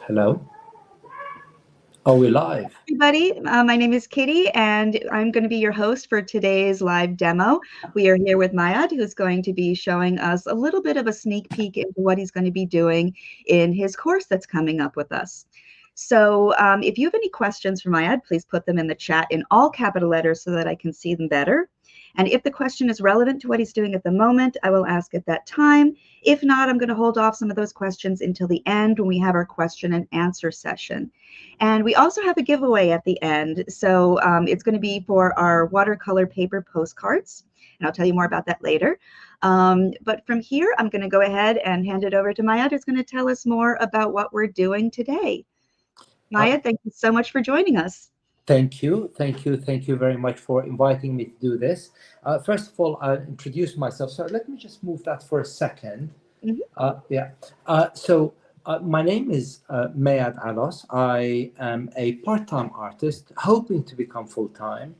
Hello. Are we live? Everybody, my name is Kitty, and I'm going to be your host for today's live demo. We are here with Mayad, who's going to be showing us a little bit of a sneak peek into what he's going to be doing in his course that's coming up with us. So if you have any questions for Mayad, please put them in the chat in all capital letters so that I can see them better. And if the question is relevant to what he's doing at the moment, I will ask at that time. If not, I'm going to hold off some of those questions until the end when we have our question and answer session. And we also have a giveaway at the end. So it's going to be for our watercolor paper postcards. And I'll tell you more about that later. But from here, I'm going to go ahead and hand it over to Maya, who's going to tell us more about what we're doing today. Maya, thank you so much for joining us. Thank you. Thank you very much for inviting me to do this. First of all, I'll introduce myself. So let me just move that for a second. My name is Mayad Allos. I am a part-time artist hoping to become full-time.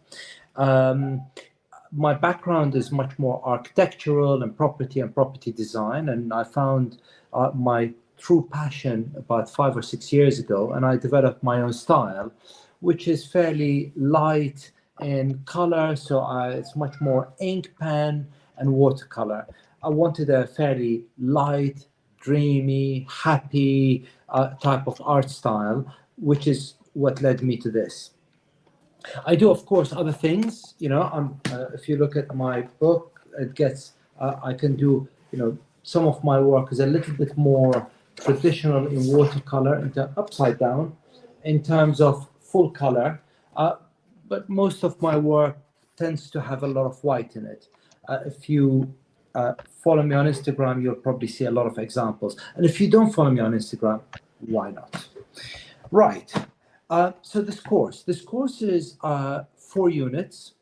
My background is much more architectural and property design, and I found my true passion about 5 or 6 years ago, and I developed my own style, which is fairly light in color. So it's much more ink pen and watercolor. I wanted a fairly light, dreamy, happy type of art style, which is what led me to this. I do, of course, other things. If you look at my book, it gets. I can do. Some of my work is a little bit more traditional in watercolor, into upside down, in terms of full color. But most of my work tends to have a lot of white in it. If you follow me on Instagram, you'll probably see a lot of examples. And if you don't follow me on Instagram, why not? Right. So this course is 4 units.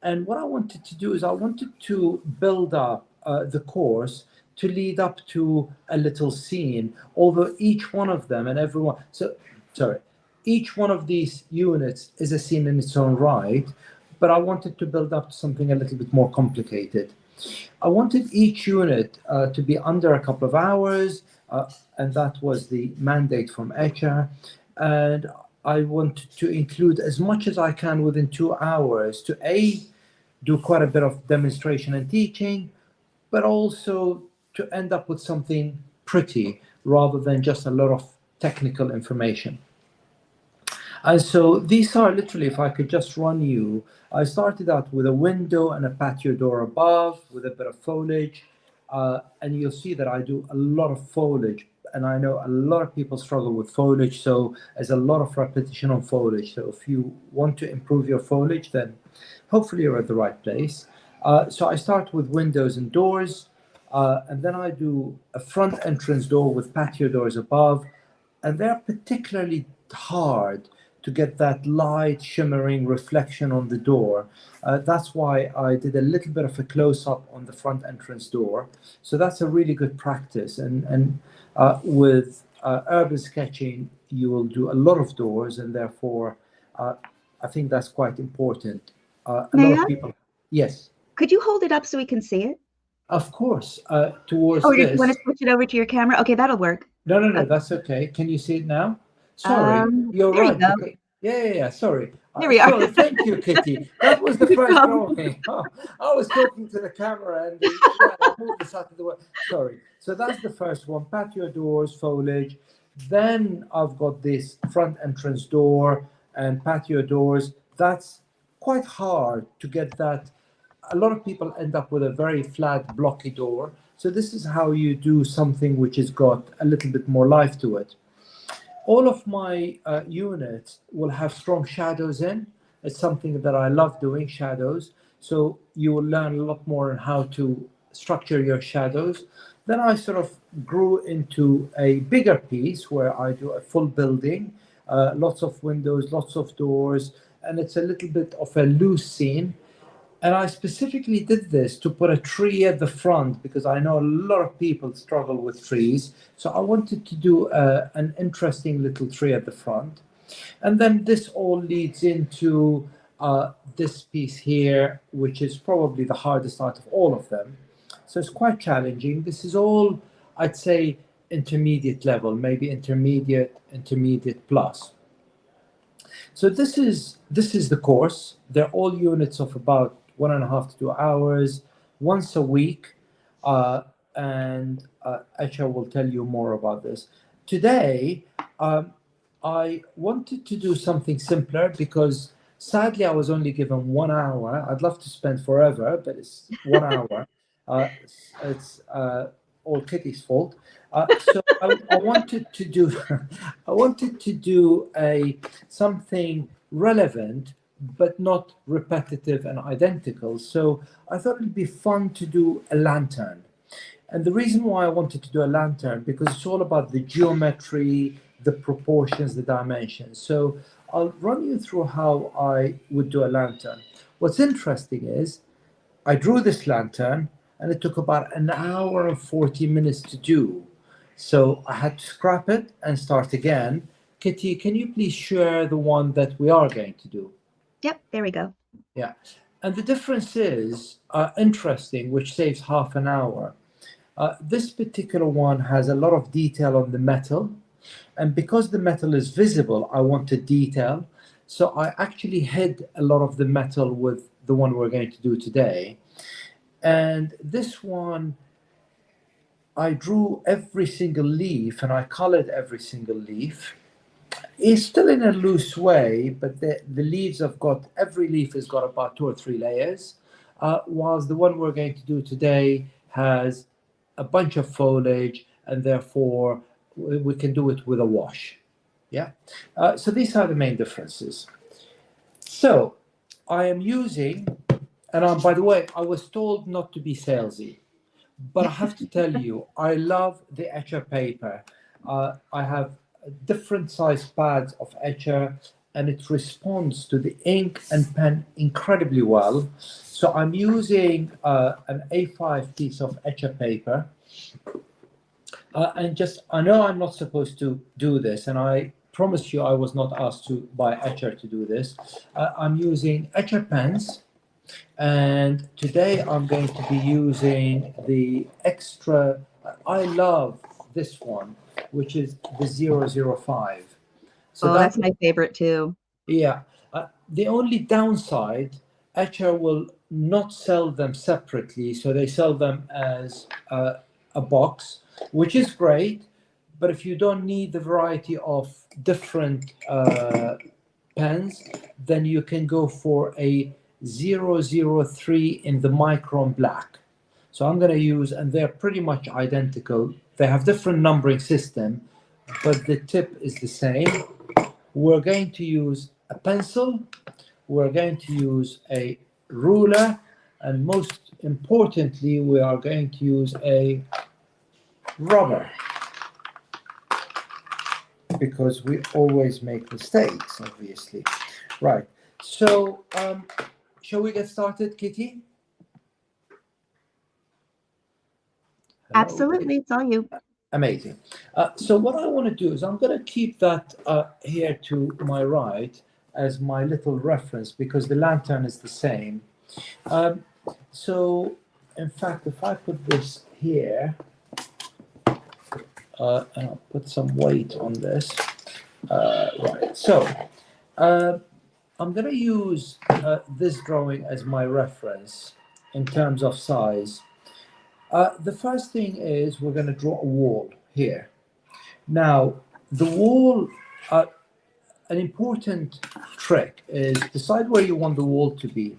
And what I wanted to do is I wanted to build up the course to lead up to a little scene, although each one of them and everyone, each one of these units is a scene in its own right, but I wanted to build up to something a little bit more complicated. I wanted each unit to be under a couple of hours, and that was the mandate from Etcher. And I wanted to include as much as I can within 2 hours to do quite a bit of demonstration and teaching, but also to end up with something pretty rather than just a lot of technical information. And so these are literally, if I could just run you, I started out with a window and a patio door above with a bit of foliage. And you'll see that I do a lot of foliage. And I know a lot of people struggle with foliage, so there's a lot of repetition on foliage. So if you want to improve your foliage, then hopefully you're at the right place. So I start with windows and doors, and then I do a front entrance door with patio doors above. And they're particularly hard to get that light shimmering reflection on the door. That's why I did a little bit of a close-up on the front entrance door. So that's a really good practice. And with urban sketching, you will do a lot of doors, and therefore I think that's quite important. A lot of people. Yes. Could you hold it up so we can see it? Of course. Towards or this. do you want to switch it over to your camera? Okay, that'll work. No, that's okay. Can you see it now? Sorry, you're there right. You go. Yeah. Sorry. There we are. Sorry, thank you, Kitty. That was the first drawing. I was talking to the camera and I moved this out of the way. Sorry. So that's the first one, patio doors, foliage. Then I've got this front entrance door and patio doors. That's quite hard to get that. A lot of people end up with a very flat, blocky door. So this is how you do something which has got a little bit more life to it. All of my units will have strong shadows in. It's something that I love doing, shadows. So you will learn a lot more on how to structure your shadows. Then I sort of grew into a bigger piece where I do a full building, lots of windows, lots of doors, and it's a little bit of a loose scene. And I specifically did this to put a tree at the front because I know a lot of people struggle with trees. So I wanted to do an interesting little tree at the front. And then this all leads into this piece here, which is probably the hardest out of all of them. So it's quite challenging. This is all, I'd say, intermediate level, maybe intermediate plus. So this is the course. They're all units of about 1.5 to 2 hours, once a week, and Aisha will tell you more about this. Today, I wanted to do something simpler because sadly I was only given 1 hour. I'd love to spend forever, but it's 1 hour. It's all Kitty's fault. So I wanted to do I wanted to do something relevant but not repetitive and identical. So I thought it'd be fun to do a lantern. And the reason why I wanted to do a lantern, because it's all about the geometry, the proportions, the dimensions. So I'll run you through how I would do a lantern. What's interesting is I drew this lantern and it took about 1 hour and 40 minutes to do. So I had to scrap it and start again. Kitty, can you please share the one that we are going to do? Yep, there we go. Yeah. And the difference is interesting, which saves half an hour. This particular one has a lot of detail on the metal. And because the metal is visible, I wanted detail. So I actually hid a lot of the metal with the one we're going to do today. And this one, I drew every single leaf and I colored every single leaf. It's still in a loose way, but the leaves have got, every leaf has got about 2 or 3 layers, whilst the one we're going to do today has a bunch of foliage, and therefore we can do it with a wash. Yeah. So these are the main differences. So I am using, and by the way, I was told not to be salesy, but I have to tell you, I love the etcher paper. I have different size pads of etcher, and it responds to the ink and pen incredibly well. So I'm using an A5 piece of etcher paper. And just, I know I'm not supposed to do this, and I promise you I was not asked to by etcher to do this. I'm using etcher pens, and today I'm going to be using the extra, I love this one, which is the 005. So that's my favorite too. Yeah. The only downside, Etcher will not sell them separately, so they sell them as a box, which is great. But if you don't need the variety of different pens, then you can go for a 003 in the Micron Black. So I'm going to use, and they're pretty much identical. They have different numbering system, but the tip is the same. We're going to use a pencil, we're going to use a ruler, and most importantly, we are going to use a rubber, because we always make mistakes, obviously. Right, so shall we get started, Kitty? Hello. Absolutely, it's all you. Amazing. So what I want to do is I'm going to keep that here to my right as my little reference, because the lantern is the same. So in fact, if I put this here, and I'll put some weight on this. Right, so I'm going to use this drawing as my reference in terms of size. The first thing is we're going to draw a wall here. Now, the wall, an important trick is decide where you want the wall to be,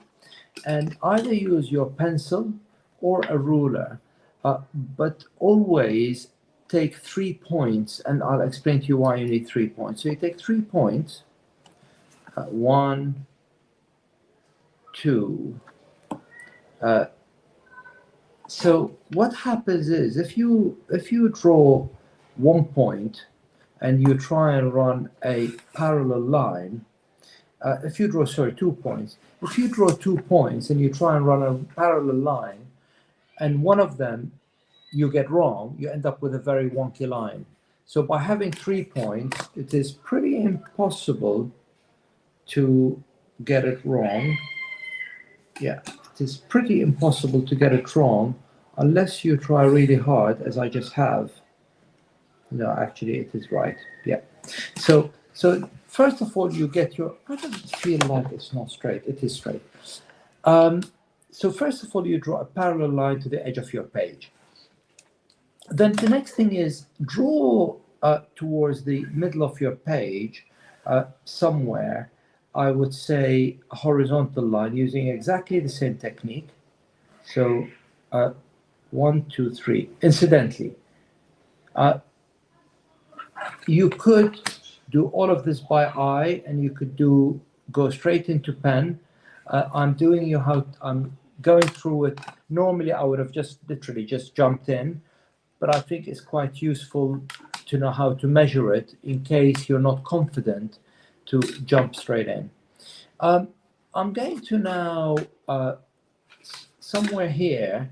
and either use your pencil or a ruler, but always take 3 points, and I'll explain to you why you need 3 points. So you take 3 points, 1, 2, so what happens is if you draw 1 point and you try and run a parallel line, if you draw 2 points, if you draw 2 points and you try and run a parallel line, and one of them you get wrong, you end up with a very wonky line. So by having 3 points, it is pretty impossible to get it wrong. Yeah. It's pretty impossible to get it wrong unless you try really hard, as I just have. No, actually, it is right. Yeah. So first of all, you get your. Why does it feel like it's not straight? It is straight. So first of all, you draw a parallel line to the edge of your page. Then the next thing is draw towards the middle of your page, somewhere. I would say a horizontal line using exactly the same technique. So 1, 2, 3. Incidentally, you could do all of this by eye, and you could go straight into pen. I'm doing you how I'm going through it. Normally, I would have just literally just jumped in, but I think it's quite useful to know how to measure it in case you're not confident to jump straight in. I'm going to now somewhere here.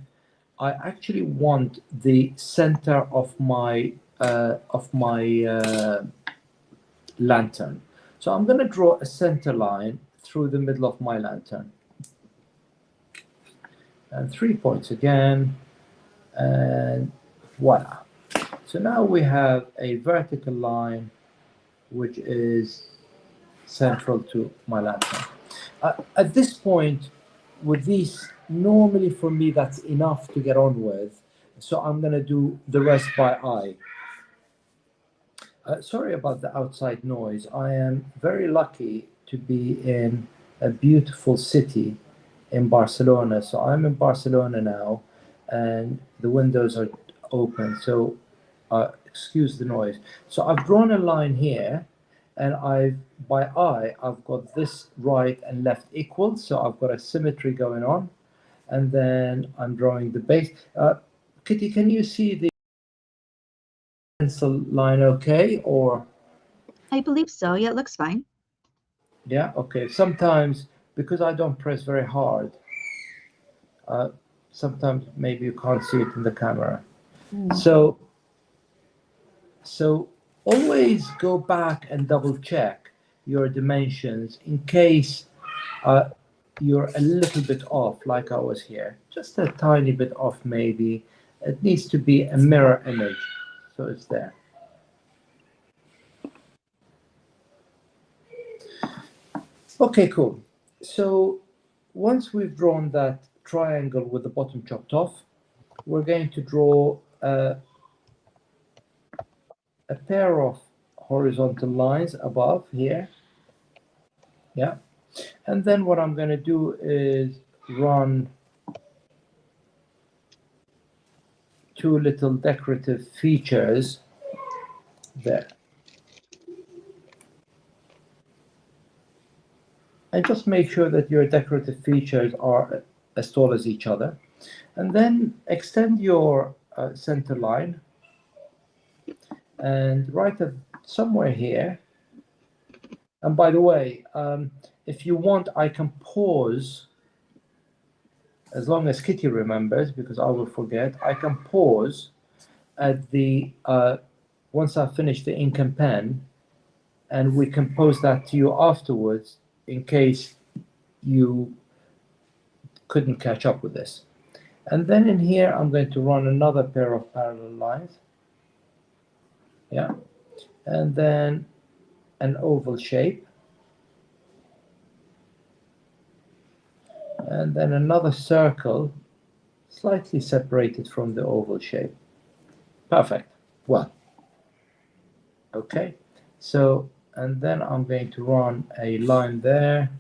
I actually want the center of my lantern. So I'm going to draw a center line through the middle of my lantern. And 3 points again, and voila. So now we have a vertical line which is central to my lantern. At this point, with these, normally for me that's enough to get on with. So I'm going to do the rest by eye. Sorry about the outside noise. I am very lucky to be in a beautiful city in Barcelona. So I'm in Barcelona now, and the windows are open. So excuse the noise. So I've drawn a line here, and by eye, I've got this right and left equal. So I've got a symmetry going on. And then I'm drawing the base. Kitty, can you see the pencil line okay, or? I believe so. Yeah, it looks fine. Yeah, okay. Sometimes, because I don't press very hard, sometimes maybe you can't see it in the camera. So always go back and double check your dimensions in case you're a little bit off, like I was here. Just a tiny bit off, maybe. It needs to be a mirror image, so it's there. Okay, cool. So once we've drawn that triangle with the bottom chopped off, we're going to draw a pair of horizontal lines above here. Yeah. And then what I'm going to do is run 2 little decorative features there. And just make sure that your decorative features are as tall as each other. And then extend your center line and write it somewhere here. And by the way, if you want, I can pause, as long as Kitty remembers, because I will forget. I can pause at the once I finish the ink and pen, and we can post that to you afterwards in case you couldn't catch up with this. And then in here, I'm going to run another pair of parallel lines. Yeah. And then an oval shape. And then another circle, slightly separated from the oval shape. Perfect. Well, okay. So, and then I'm going to run a line there.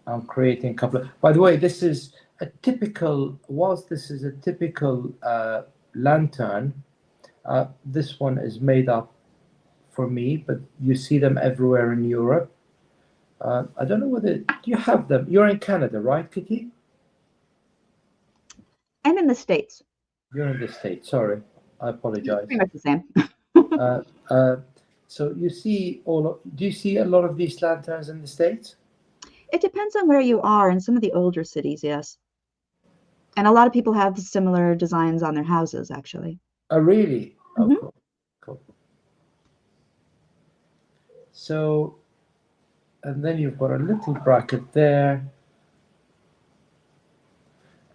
I'm creating a couple of, by the way, this is a typical, whilst this is a typical lantern, this one is made up for me, but you see them everywhere in Europe. I don't know whether, do you have them? You're in Canada, right, Kitty? I'm in the States. You're in the States, sorry. I apologize. Pretty much the same. So you see do you see a lot of these lanterns in the States? It depends on where you are. In some of the older cities, yes. And a lot of people have similar designs on their houses, actually. Oh, really? Oh, Mhm. cool. Cool. So, and then you've got a little bracket there.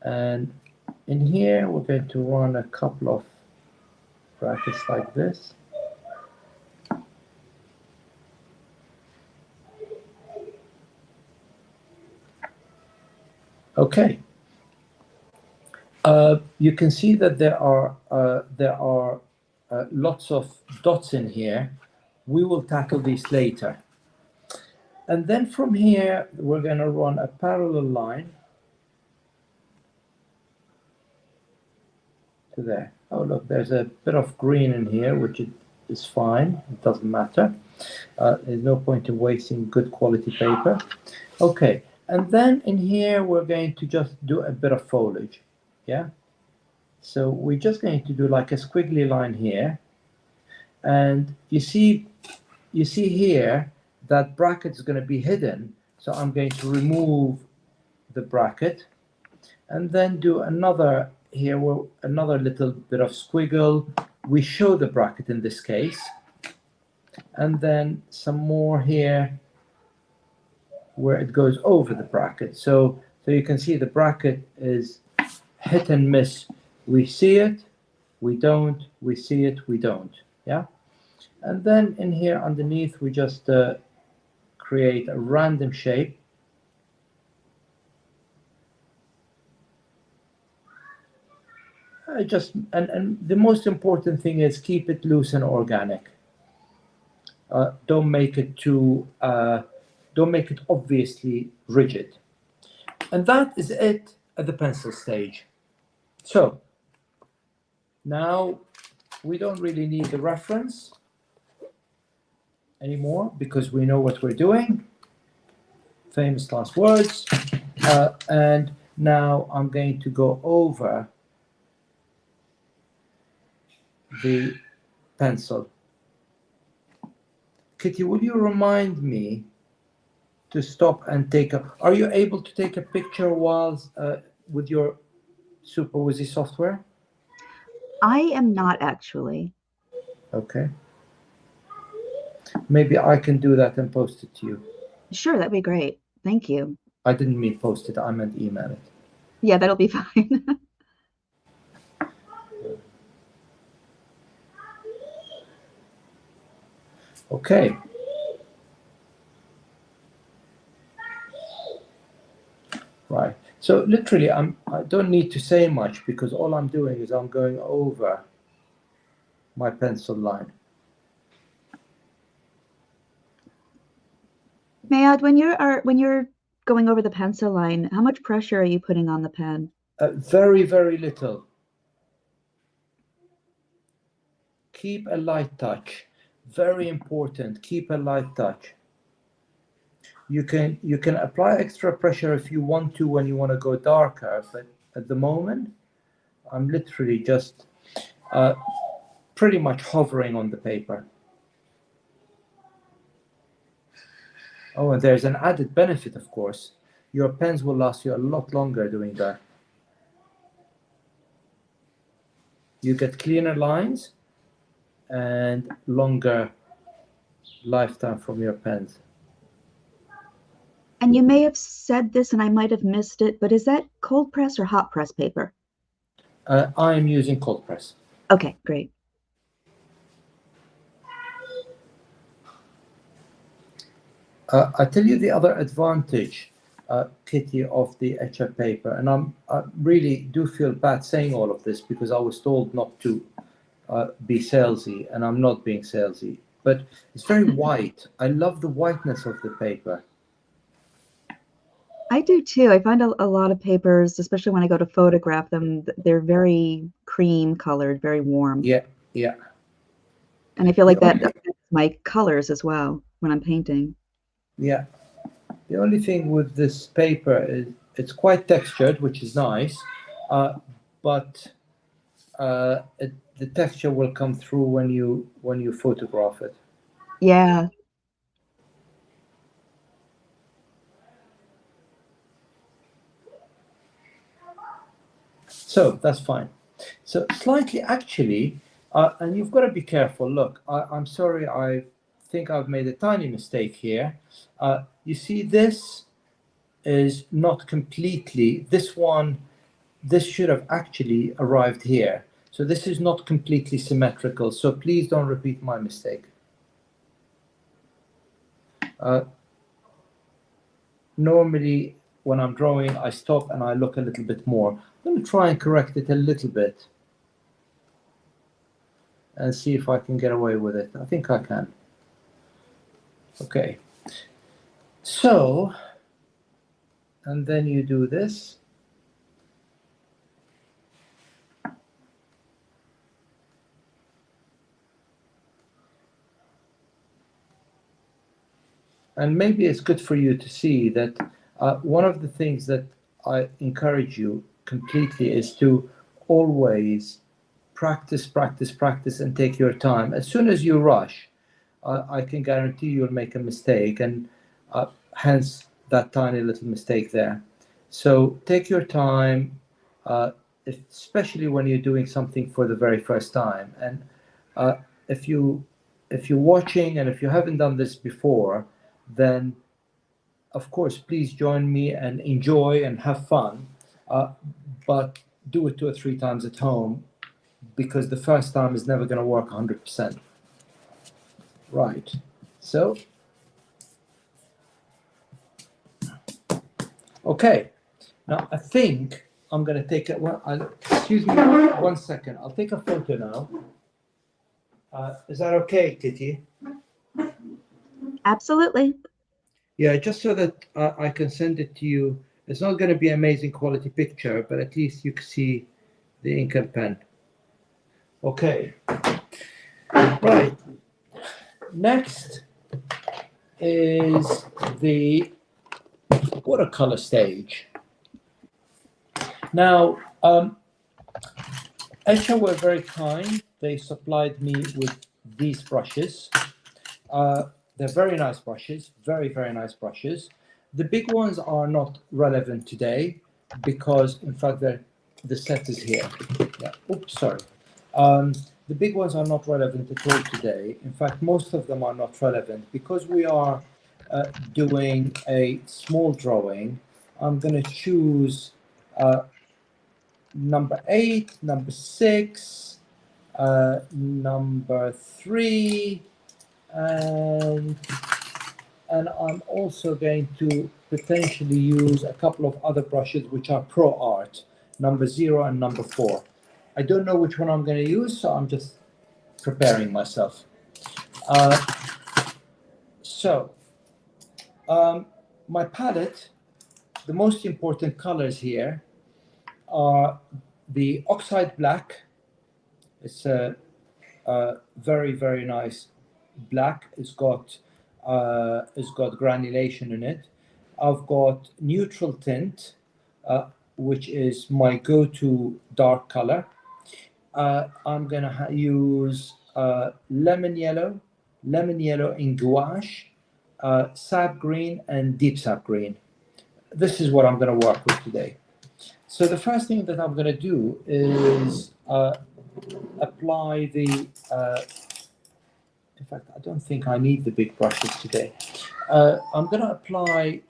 And in here, we're going to run a couple of brackets like this. Okay. You can see that there are lots of dots in here. We will tackle these later. And then from here, we're going to run a parallel line to there. Oh, look, there's a bit of green in here, which is fine. It doesn't matter. There's no point in wasting good quality paper. Okay, and then in here, we're going to just do a bit of foliage. Yeah. So we're just going to do like a squiggly line here. And you see here that bracket is going to be hidden. So I'm going to remove the bracket and then do another here, another little bit of squiggle. We show the bracket in this case. And then some more here where it goes over the bracket. So you can see the bracket is hit and miss. We see it, we don't, we see it, we don't. Yeah. And then in here underneath, we just create a random shape. And the most important thing is keep it loose and organic. Don't make it obviously rigid. And that is it at the pencil stage. So now we don't really need the reference anymore because we know what we're doing. Famous last words. And now I'm going to go over the pencil. Kitty, would you remind me to stop and take a... Are you able to take a picture while with your Super Wizzy software? I am not actually. Okay. Maybe I can do that and post it to you. Sure, that'd be great. Thank you. I didn't mean post it, I meant email it. Yeah, that'll be fine. Okay. Right. So literally, I don't need to say much because all I'm doing is I'm going over my pencil line. Mayad, when you're going over the pencil line, how much pressure are you putting on the pen? Very, very little. Keep a light touch. Very important. Keep a light touch. You can apply extra pressure if you want to when you want to go darker, but at the moment, I'm literally just pretty much hovering on the paper. Oh, and there's an added benefit, of course. Your pens will last you a lot longer doing that. You get cleaner lines and longer lifetime from your pens. And you may have said this and I might have missed it, but is that cold press or hot press paper? I'm using cold press. Okay, great. I tell you the other advantage, Kitty, of the etcher paper, and I really do feel bad saying all of this because I was told not to be salesy, and I'm not being salesy, but it's very white. I love the whiteness of the paper. I do too. I find a lot of papers, especially when I go to photograph them, they're very cream colored, very warm. Yeah, yeah. And I feel like that affects my colors as well when I'm painting. Yeah. The only thing with this paper is it's quite textured, which is nice, but the texture will come through when you photograph it. Yeah. So that's fine. So slightly, actually, and you've got to be careful. Look, I'm sorry, I think I've made a tiny mistake here. You see, this is not completely, this should have actually arrived here. So this is not completely symmetrical, so please don't repeat my mistake. Normally, when I'm drawing, I stop and I look a little bit more. I'm going to try and correct it a little bit and see if I can get away with it. I think I can. Okay. So, and then you do this. And maybe it's good for you to see that one of the things that I encourage you completely is to always practice, practice, practice, and take your time. As soon as you rush, I can guarantee you'll make a mistake, and hence that tiny little mistake there. So take your time, especially when you're doing something for the very first time. And if you're watching and if you haven't done this before, then of course please join me and enjoy and have fun, but do it 2 or 3 times at home, because the first time is never going to work 100%. Right. So, okay. Now I think I'm going to take it. Well, excuse me 1 second. I'll take a photo now. Is that okay, Kitty? Absolutely. Yeah, just so that I can send it to you. It's not going to be amazing quality picture, but at least you can see the ink and pen. Okay. Right. Next is the watercolor stage. Now, Escher were very kind. They supplied me with these brushes. They're very nice brushes, very, very nice brushes. The big ones are not relevant today because, in fact, the set is here. Yeah. Oops, sorry. The big ones are not relevant at all today. In fact, most of them are not relevant because we are doing a small drawing. I'm going to choose number 8, number 6, number 3, and I'm also going to potentially use a couple of other brushes which are Pro Art, number 0 and number 4. I don't know which one I'm going to use, so I'm just preparing myself. My palette, the most important colors here are the oxide black. It's a very, very nice black. It's got granulation in it. I've got neutral tint, which is my go-to dark color. I'm gonna use lemon yellow in gouache, sap green, and deep sap green. This is what I'm gonna work with today. So the first thing that I'm gonna do is apply the. In fact, I don't think I need the big brushes today. I'm going to apply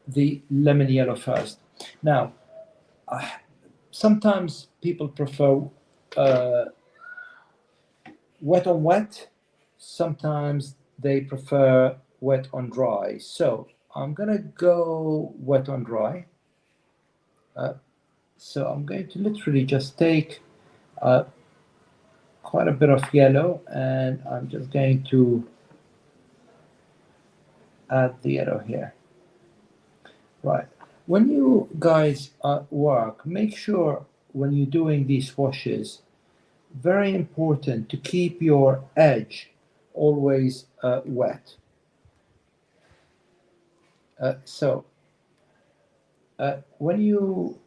the lemon yellow first. Now, sometimes people prefer wet on wet. Sometimes they prefer wet on dry. So I'm going to go wet on dry. So I'm going to literally just take quite a bit of yellow, and I'm just going to add the yellow here. Right. When you guys work, make sure when you're doing these washes, very important to keep your edge always wet. When you,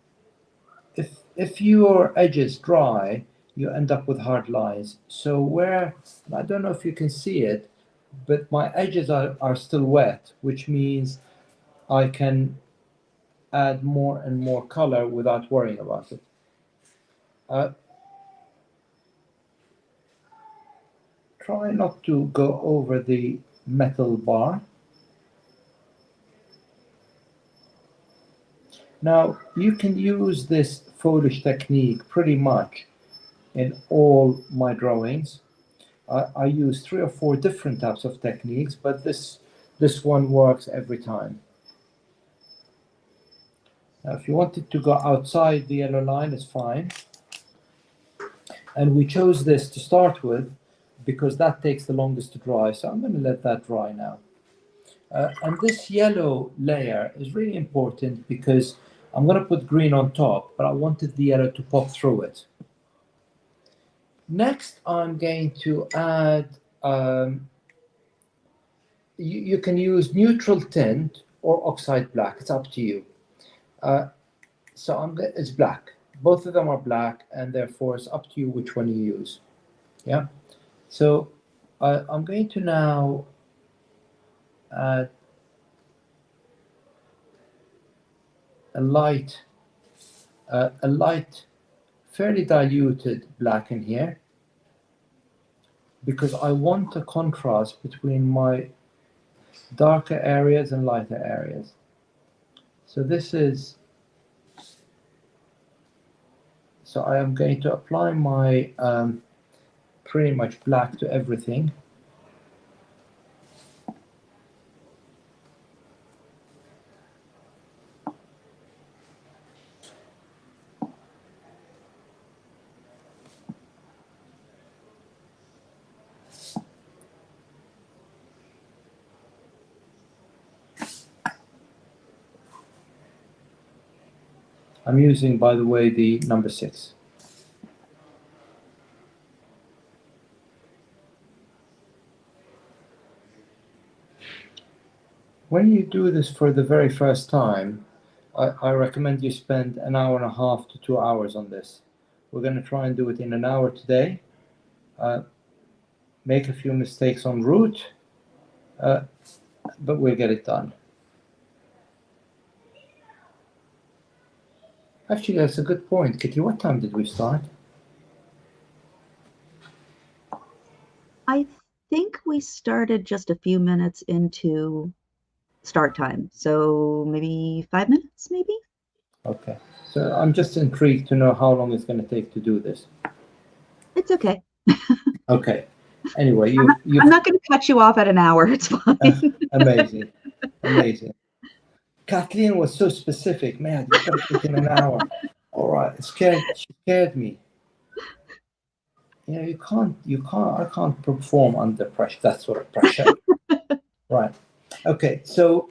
if your edge is dry, you end up with hard lines. So where, I don't know if you can see it, but my edges are still wet, which means I can add more and more color without worrying about it. Try not to go over the metal bar. Now, you can use this foliage technique pretty much in all my drawings. I use 3 or 4 different types of techniques, but this one works every time. Now, if you wanted to go outside the yellow line, it's fine. And we chose this to start with because that takes the longest to dry. So I'm going to let that dry now. And this yellow layer is really important because I'm going to put green on top, but I wanted the yellow to pop through it. Next, I'm going to add, you can use neutral tint or oxide black. It's up to you. So it's black. Both of them are black, and therefore it's up to you which one you use. Yeah. So I'm going to now add a light, fairly diluted black in here, because I want a contrast between my darker areas and lighter areas. So I am going to apply my pretty much black to everything. I'm using, by the way, the number 6. When you do this for the very first time, I recommend you spend 1.5 hours to 2 hours on this. We're going to try and do it in an hour today. Make a few mistakes en route, but we'll get it done. Actually, that's a good point. Kitty, what time did we start? I think we started just a few minutes into start time. So maybe 5 minutes, maybe? Okay. So I'm just intrigued to know how long it's going to take to do this. It's okay. Okay. Anyway, I'm not going to cut you off at an hour. It's fine. Amazing. Amazing. Kathleen was so specific. Man, you got to put in an hour. All right. She scared me. You know, I can't perform under pressure, that sort of pressure. Right. Okay. So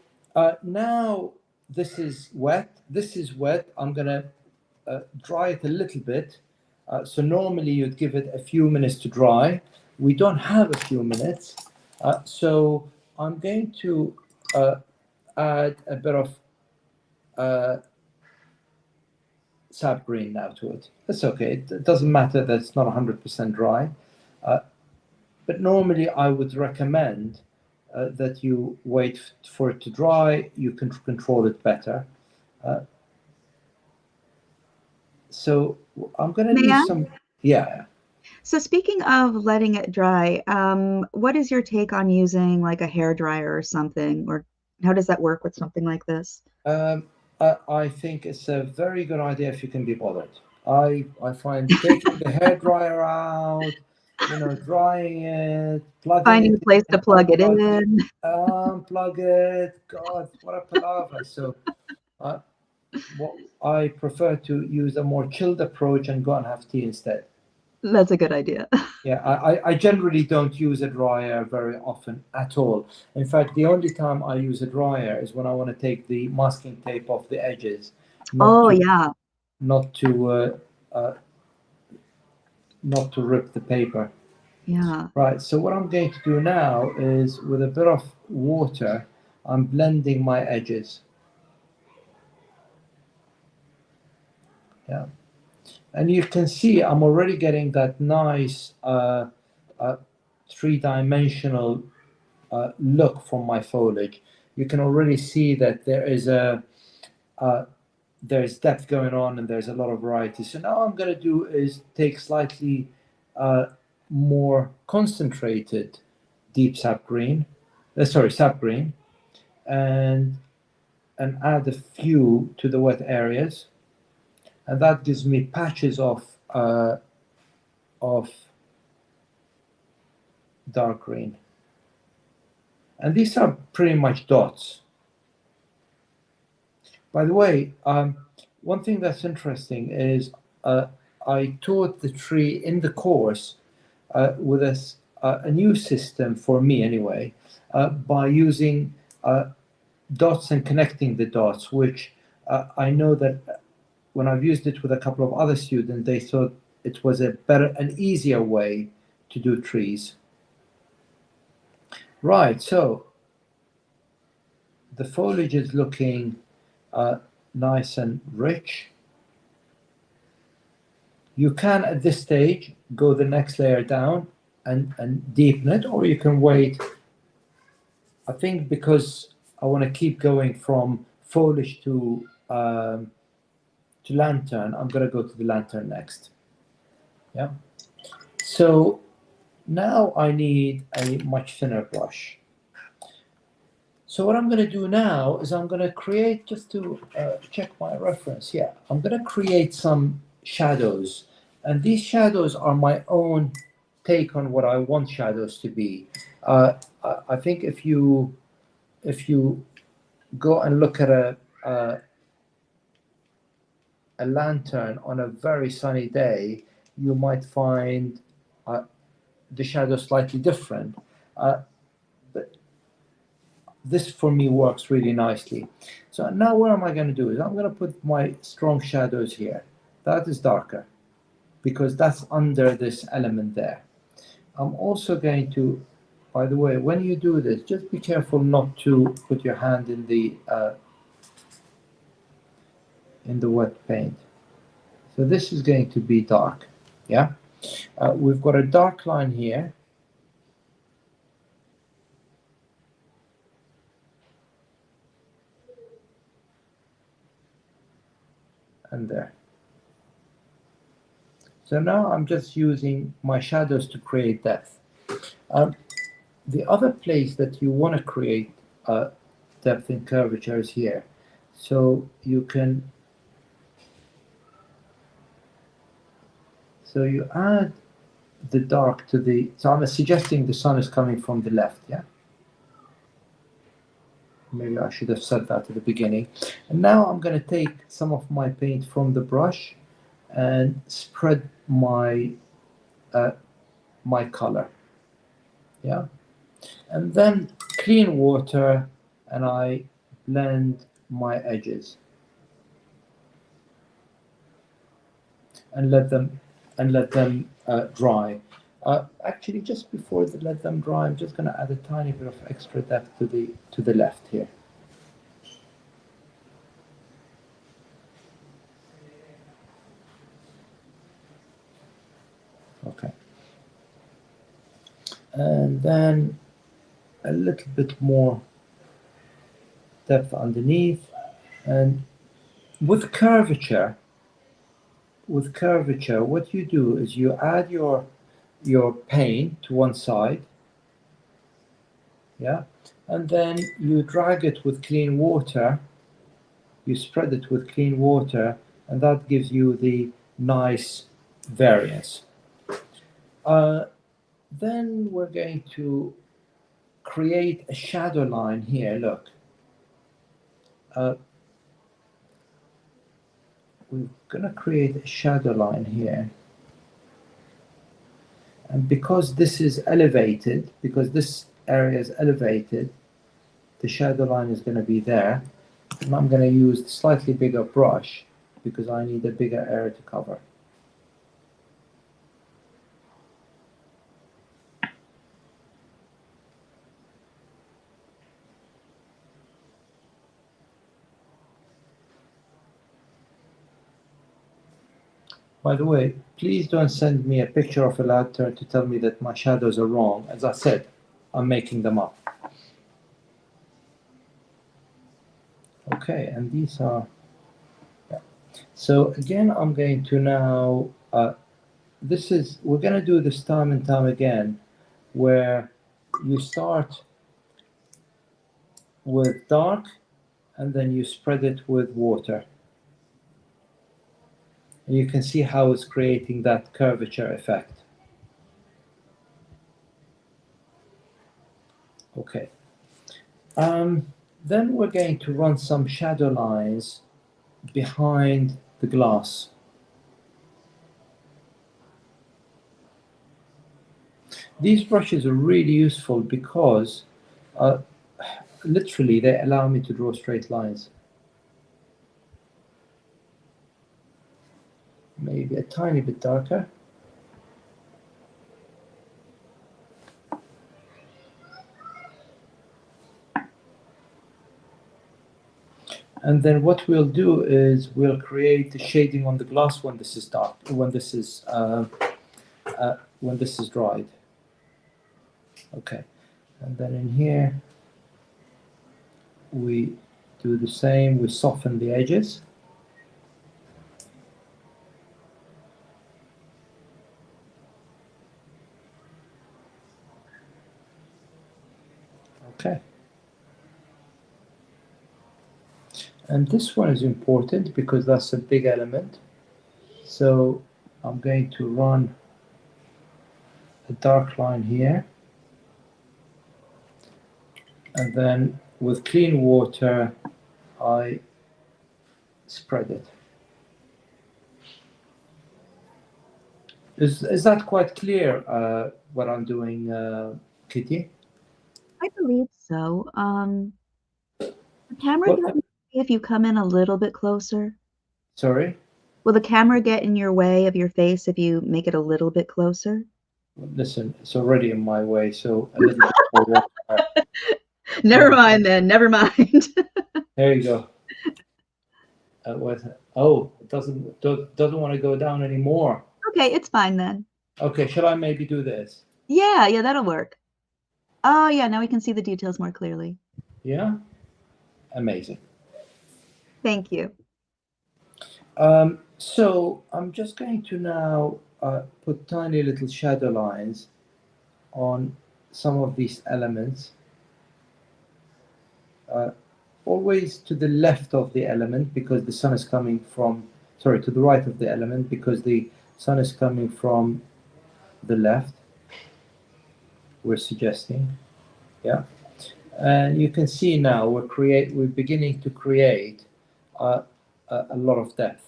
now this is wet. I'm going to dry it a little bit. So normally you'd give it a few minutes to dry. We don't have a few minutes. So I'm going to add a bit of sap green now to it. That's okay. It doesn't matter that it's not 100% dry. But normally I would recommend that you wait for it to dry. You can control it better. So I'm going to use some, yeah. So speaking of letting it dry, what is your take on using like a hair dryer or something, or how does that work with something like this? I think it's a very good idea if you can be bothered. I find taking the hair dryer out, you know, drying it, plugging Finding it a place in, to plug it in. unplug it. God, what a palaver. So what I prefer to use a more chilled approach and go and have tea instead. That's a good idea. Yeah, I generally don't use a dryer very often at all. In fact, the only time I use a dryer is when I want to take the masking tape off the edges. Yeah. Not to rip the paper. Yeah. Right, so what I'm going to do now is, with a bit of water, I'm blending my edges. Yeah. And you can see I'm already getting that nice three-dimensional look from my foliage. You can already see that there is there's depth going on and there's a lot of variety. So now I'm going to do is take slightly more concentrated deep sap green, sap green, and and add a few to the wet areas, and that gives me patches of dark green. And these are pretty much dots. By the way, one thing that's interesting is I taught the tree in the course with a new system for me anyway, by using dots and connecting the dots, which I know that when I've used it with a couple of other students, they thought it was an easier way to do trees. Right, so the foliage is looking nice and rich. You can, at this stage, go the next layer down and deepen it, or you can wait. I think because I want to keep going from foliage to lantern, I'm going to go to the lantern next. Yeah. So now I need a much thinner brush. So what I'm going to do now is I'm going to create, just to check my reference, yeah, I'm going to create some shadows. And these shadows are my own take on what I want shadows to be. I think if you go and look at a lantern on a very sunny day, you might find the shadow slightly different. But this for me works really nicely. So now what am I going to do is I'm going to put my strong shadows here. That is darker because that's under this element there. I'm also going to, by the way, when you do this, just be careful not to put your hand in the wet paint. So this is going to be dark. Yeah, we've got a dark line here. And there. So now I'm just using my shadows to create depth. The other place that you want to create depth and curvature is here. So you add the dark to the, so I'm suggesting the sun is coming from the left, yeah? Maybe I should have said that at the beginning. And now I'm going to take some of my paint from the brush and spread my my color, yeah? And then clean water, and I blend my edges and let them dry. Actually, just before they let them dry, I'm just going to add a tiny bit of extra depth to the left here. Okay. And then a little bit more depth underneath. And with curvature, what you do is you add your paint to one side, yeah, and then you drag it with clean water, you spread it with clean water, and that gives you the nice variance. Then we're going to create a shadow line here, look. We're going to create a shadow line here. And because this is elevated, because this area is elevated, the shadow line is going to be there. And I'm going to use a slightly bigger brush because I need a bigger area to cover. By the way, please don't send me a picture of a lantern to tell me that my shadows are wrong. As I said, I'm making them up. Okay, and these are, yeah. So again, I'm going to now, we're going to do this time and time again, where you start with dark and then you spread it with water. And you can see how it's creating that curvature effect. Okay. Then we're going to run some shadow lines behind the glass. These brushes are really useful because literally they allow me to draw straight lines. Maybe a tiny bit darker. And then what we'll do is we'll create the shading on the glass when this is dark, when this is dried. Okay, and then in here we do the same. We soften the edges. Okay. And this one is important because that's a big element. So I'm going to run a dark line here. And then with clean water, I spread it. Is that quite clear, what I'm doing, Kitty? I believe so. The camera get in your way if you come in a little bit closer? Sorry? Will the camera get in your way of your face if you make it a little bit closer? Listen, it's already in my way, so a little bit more water. Never mind then, never mind. There you go. It doesn't want to go down anymore. Okay, it's fine then. Okay, shall I maybe do this? Yeah, that'll work. Oh yeah, now we can see the details more clearly. Yeah? Amazing. Thank you. So I'm just going to now put tiny little shadow lines on some of these elements. Always to the left of the element because the sun is coming from, sorry, to the right of the element because the sun is coming from the left, we're suggesting. Yeah. And you can see now we're beginning to create a lot of depth.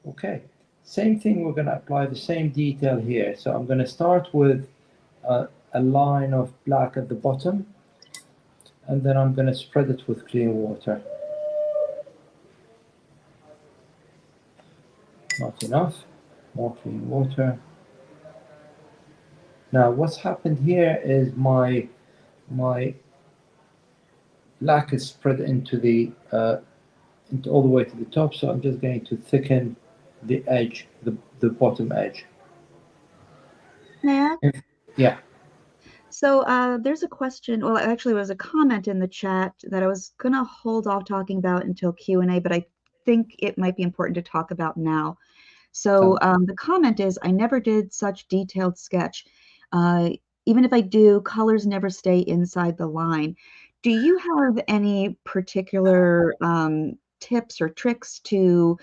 Okay, same thing, we're going to apply the same detail here. So I'm going to start with a line of black at the bottom, and then I'm going to spread it with clean water. Not enough, more clean water. Now what's happened here is my black is spread into all the way to the top, so I'm just going to thicken the edge, the bottom edge. Yeah. Yeah. So there's a question, well, actually, there was a comment in the chat that I was going to hold off talking about until Q&A, but I think it might be important to talk about now. So the comment is, I never did such detailed sketch. Even if I do, colors never stay inside the line. Do you have any particular tips or tricks to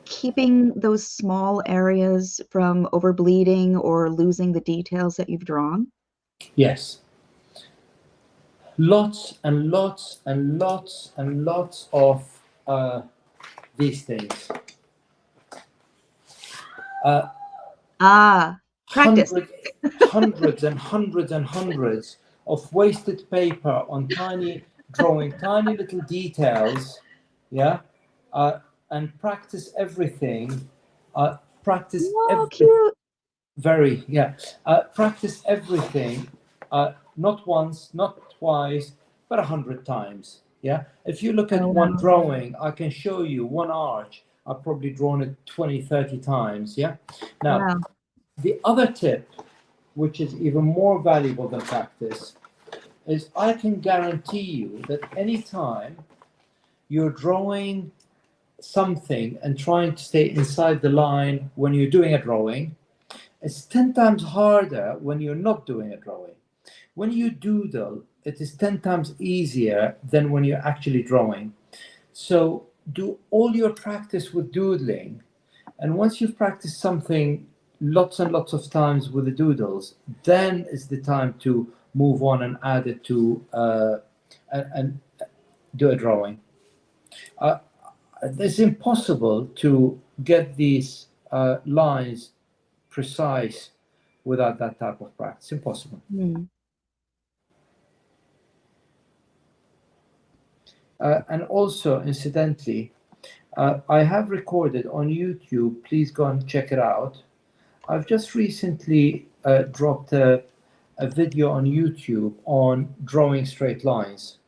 keeping those small areas from overbleeding or losing the details that you've drawn? Yes. Lots and lots and lots and lots of these things. Practice. Hundreds and hundreds and hundreds of wasted paper on drawing tiny little details, yeah, and practice everything. Practice Cute. very, yeah. Practice everything, not once, not twice, but 100 times. Yeah. If you look at one drawing, I can show you one arch. I've probably drawn it 20, 30 times. Yeah. Now, the other tip, which is even more valuable than practice, is I can guarantee you that anytime you're drawing something and trying to stay inside the line when you're doing a drawing, it's 10 times harder when you're not doing a drawing. when you doodle, it is 10 times easier than when you're actually drawing. So do all your practice with doodling, and once you've practiced something lots and lots of times with the doodles, then is the time to move on and add it to and do a drawing. It's impossible to get these lines precise without that type of practice. Impossible. And also, incidentally, I have recorded on YouTube. Please go and check it out. I've just recently dropped a video on YouTube on drawing straight lines.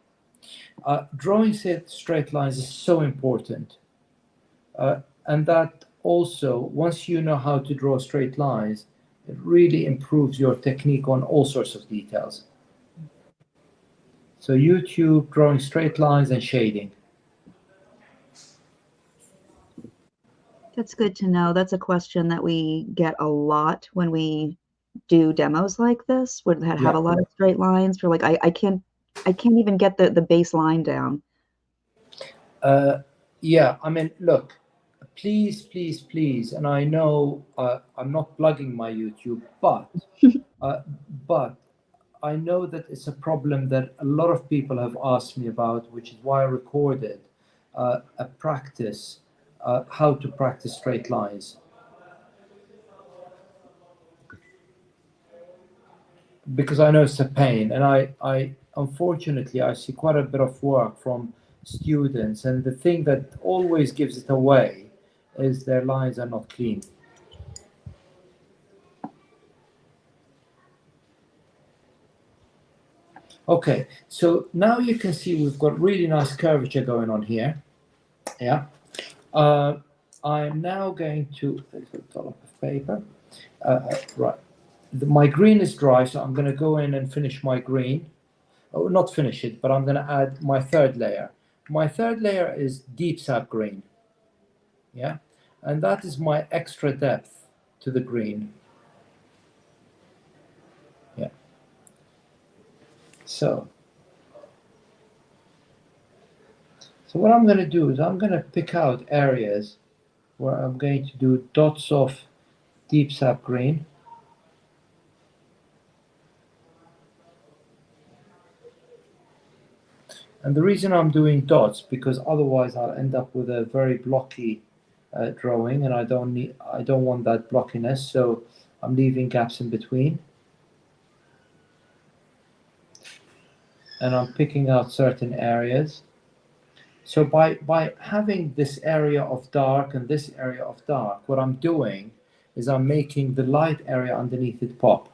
Drawing straight lines is so important. And that also, once you know how to draw straight lines, it really improves your technique on all sorts of details. So YouTube, drawing straight lines and shading. That's good to know. That's a question that we get a lot when we do demos like this, that have a lot of straight lines. We're like, I can't even get the base line down. Yeah, I mean, look, please, please, please, and I know I'm not plugging my YouTube, but I know that it's a problem that a lot of people have asked me about, which is why I recorded a practice, how to practice straight lines. Because I know it's a pain, and I unfortunately, I see quite a bit of work from students, and the thing that always gives it away is their lines are not clean. Okay, so now you can see we've got really nice curvature going on here. Yeah. I'm now going to take a dollop of paper. Right. My green is dry, so I'm going to go in and finish my green. Oh, not finish it, but I'm going to add my third layer. My third layer is deep sap green. Yeah. And that is my extra depth to the green. Yeah. So what I'm going to do is I'm going to pick out areas where I'm going to do dots of deep sap green. And the reason I'm doing dots, because otherwise I'll end up with a very blocky drawing, and I don't want that blockiness, so I'm leaving gaps in between. And I'm picking out certain areas. So by having this area of dark and this area of dark, what I'm doing is I'm making the light area underneath it pop.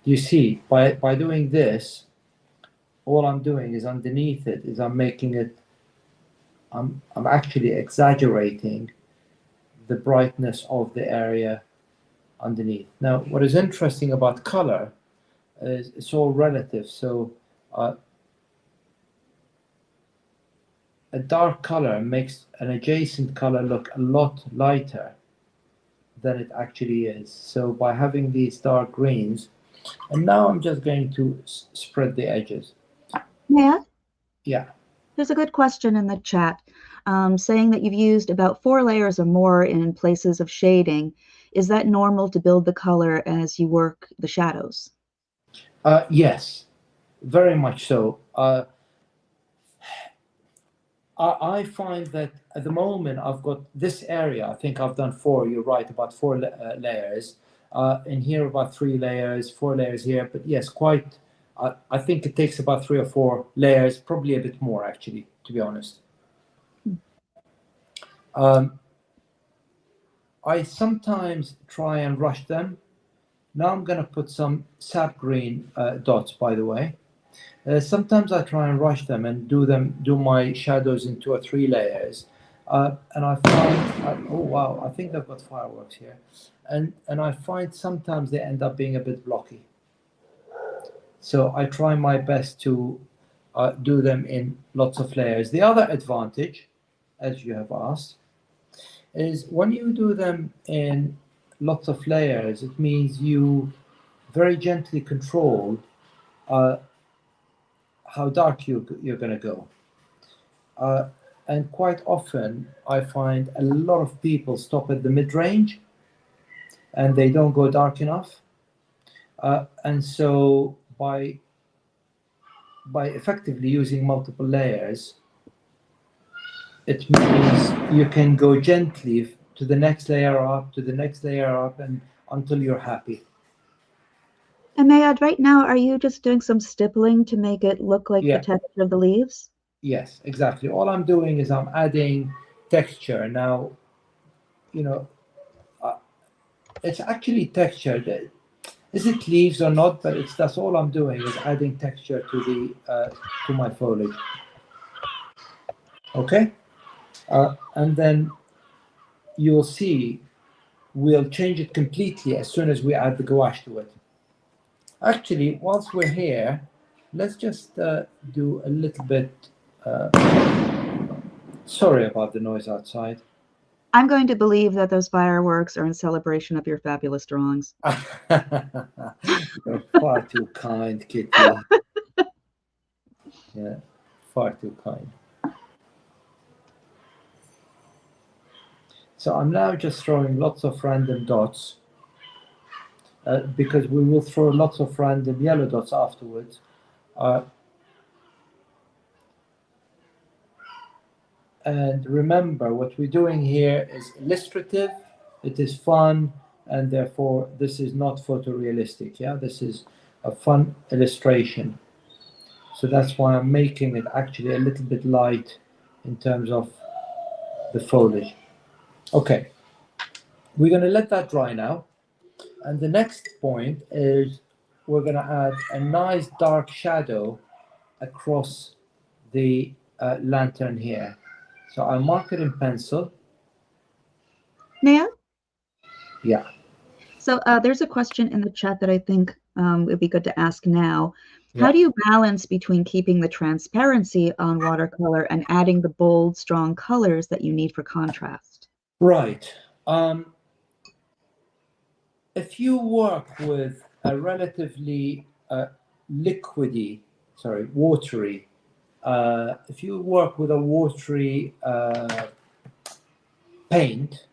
You see, by doing this, all I'm doing is underneath it is I'm making it, I'm actually exaggerating the brightness of the area underneath. Now, what is interesting about color is it's all relative. So a dark color makes an adjacent color look a lot lighter than it actually is. So by having these dark greens, and now I'm just going to spread the edges. Yeah. Yeah. There's a good question in the chat saying that you've used about 4 layers or more in places of shading. Is that normal to build the color as you work the shadows? Yes, very much so. I find that at the moment I've got this area. I think I've done 4. You're right, about 4 layers. In here, about 3 layers, 4 layers here. But yes, quite. I think it takes about 3 or 4 layers, probably a bit more actually, to be honest. I sometimes try and rush them. Now I'm going to put some sap green dots, by the way. Sometimes I try and rush them and do my shadows in 2 or 3 layers, and I find, oh wow, I think I've got fireworks here, and I find sometimes they end up being a bit blocky. So I try my best to do them in lots of layers. The other advantage, as you have asked, is when you do them in lots of layers, it means you very gently control how dark you're going to go. And quite often, I find a lot of people stop at the mid-range and they don't go dark enough. And so by effectively using multiple layers, it means you can go gently to the next layer up, to the next layer up, and until you're happy. And Mayad, right now, are you just doing some stippling to make it look like the Yeah. texture of the leaves? Yes, exactly. All I'm doing is I'm adding texture. Now, you know, it's actually texture. Is it leaves or not? But that's all I'm doing is adding texture to the to my foliage. Okay, and then you'll see we'll change it completely as soon as we add the gouache to it. Actually, whilst we're here, let's just do a little bit. Sorry about the noise outside. I'm going to believe that those fireworks are in celebration of your fabulous drawings. You're far too kind, Kitty. Yeah, far too kind. So I'm now just throwing lots of random dots because we will throw lots of random yellow dots afterwards. And remember, what we're doing here is illustrative, it is fun, and therefore this is not photorealistic. Yeah, this is a fun illustration. So that's why I'm making it actually a little bit light in terms of the foliage. Okay, we're going to let that dry now. And the next point is we're going to add a nice dark shadow across the lantern here. So I'll mark it in pencil. Mayad? Yeah. So there's a question in the chat that I think would be good to ask now. Yeah. How do you balance between keeping the transparency on watercolor and adding the bold, strong colors that you need for contrast? Right. If you work with a relatively watery, if you work with a watery paint,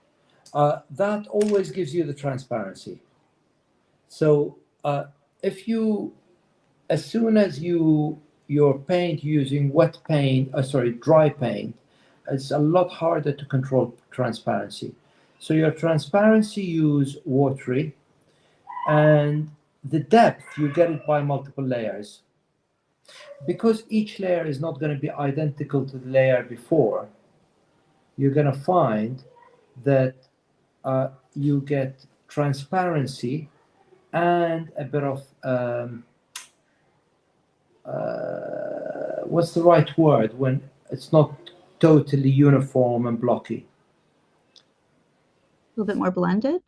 that always gives you the transparency. So if you, as soon as your paint using dry paint, it's a lot harder to control transparency. So your transparency use watery, and the depth you get it by multiple layers. Because each layer is not going to be identical to the layer before, you're going to find that you get transparency and a bit of what's the right word when it's not totally uniform and blocky? A little bit more blended?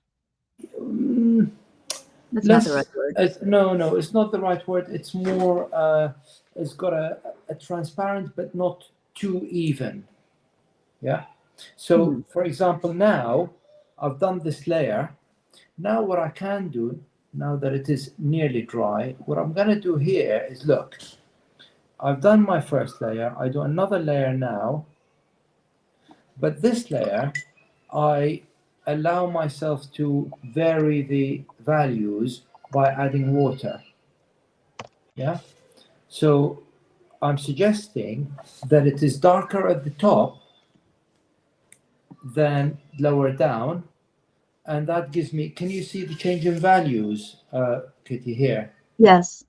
That's Less, not the right word. No, it's not the right word. It's more, it's got a transparent but not too even. Yeah. So, for example, now I've done this layer. Now what I can do, now that it is nearly dry, what I'm going to do here is, look, I've done my first layer. I do another layer now. But this layer, I allow myself to vary the values by adding water. Yeah. So I'm suggesting that it is darker at the top than lower down. And that gives me, can you see the change in values, Kitty, here? Yes.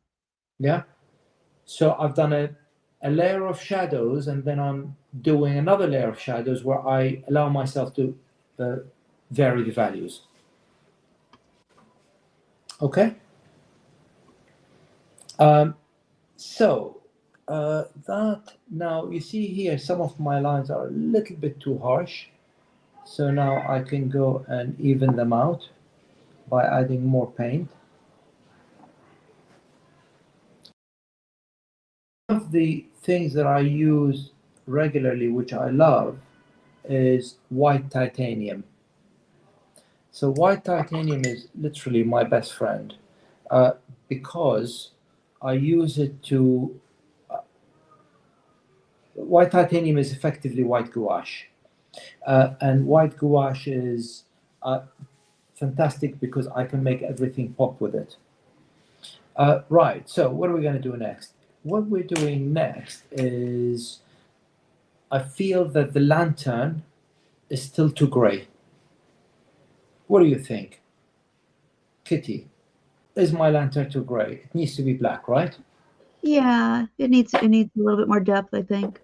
Yeah. So I've done a layer of shadows, and then I'm doing another layer of shadows where I allow myself to vary the values. Okay. So that now you see here, some of my lines are a little bit too harsh. So now I can go and even them out by adding more paint. One of the things that I use regularly, which I love, is white titanium. So white titanium is literally my best friend. because I use it to. White titanium is effectively white gouache, and white gouache is fantastic because I can make everything pop with it. Right, so what are we going to do next? What we're doing next is, I feel that the lantern is still too gray. What do you think? Kitty, is my lantern too gray? It needs to be black, right? Yeah, it needs a little bit more depth, I think.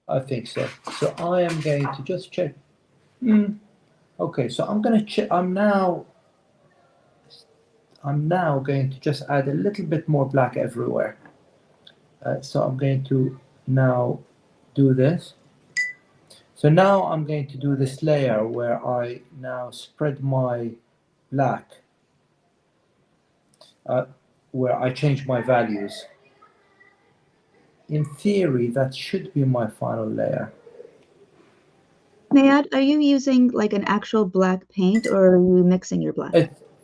I think so. So I am going to just check. Okay, so I'm going to check. I'm now going to just add a little bit more black everywhere. So I'm going to now do this. So now I'm going to do this layer where I now spread my black, where I change my values. In theory, that should be my final layer. Mayad, are you using like an actual black paint, or are you mixing your black?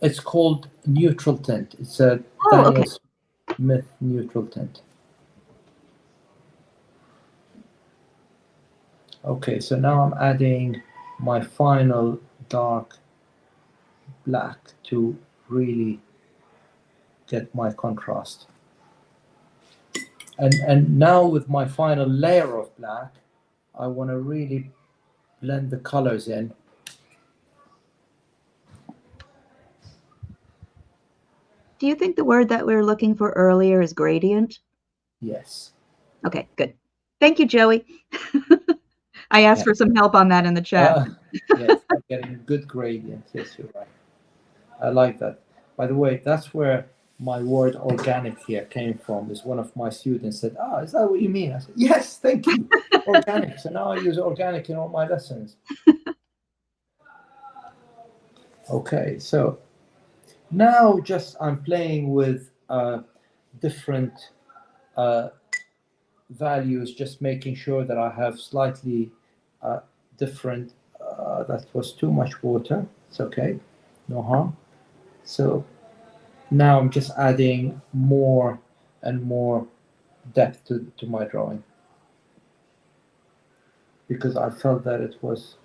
It's called neutral tint. It's a Okay. Daniel Smith neutral tint. Okay, so now I'm adding my final dark black to really get my contrast. And now with my final layer of black, I want to really blend the colors in. Do you think the word that we were looking for earlier is gradient? Yes. Okay, good. Thank you, Joey. I asked for some help on that in the chat. Yes, I'm getting good gradients. Yes, you're right. I like that. By the way, that's where my word organic here came from. Is one of my students said, is that what you mean? I said, yes, thank you. Organic. So now I use organic in all my lessons. Okay, so now just I'm playing with different values, just making sure that I have slightly different. That was too much water. It's okay, no harm. So now I'm just adding more and more depth to my drawing because I felt that it was.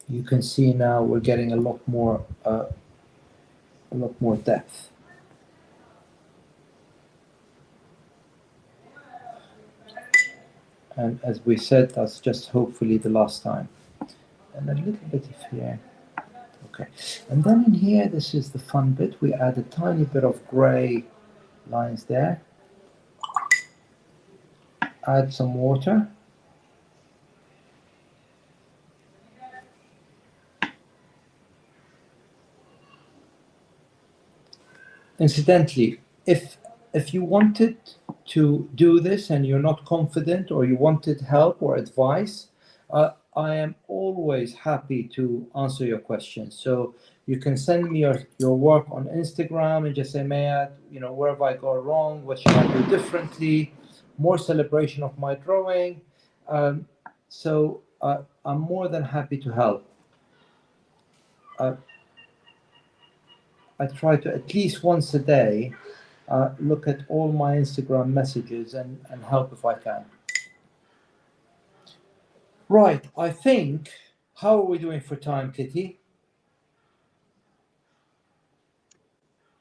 You can see now we're getting a lot more depth. And as we said, that's just hopefully the last time. And a little bit of here. Okay. And then in here, this is the fun bit. We add a tiny bit of gray lines there. Add some water. Incidentally, if you wanted to do this and you're not confident or you wanted help or advice, I am always happy to answer your questions. So you can send me your work on Instagram and just say, Mayat, where have I gone wrong? What should I do differently? More celebration of my drawing. So I'm more than happy to help. I try to at least once a day look at all my Instagram messages and help if I can. Right, I think, how are we doing for time, Kitty?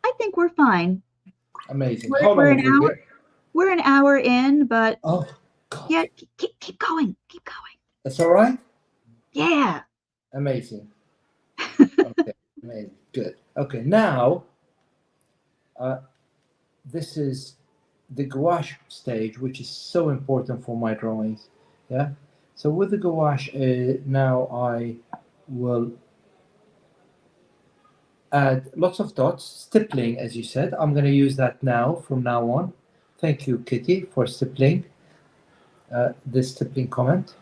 I think we're fine. Amazing. How long have we been? We're an hour in, but oh, God. Yeah, keep going. Keep going. That's all right? Yeah. Amazing. Okay, amazing. Good. Okay, now this is the gouache stage, which is so important for my drawings. Yeah. So with the gouache, now I will add lots of dots, stippling, as you said. I'm going to use that now, from now on. Thank you, Kitty, for stippling, this stippling comment.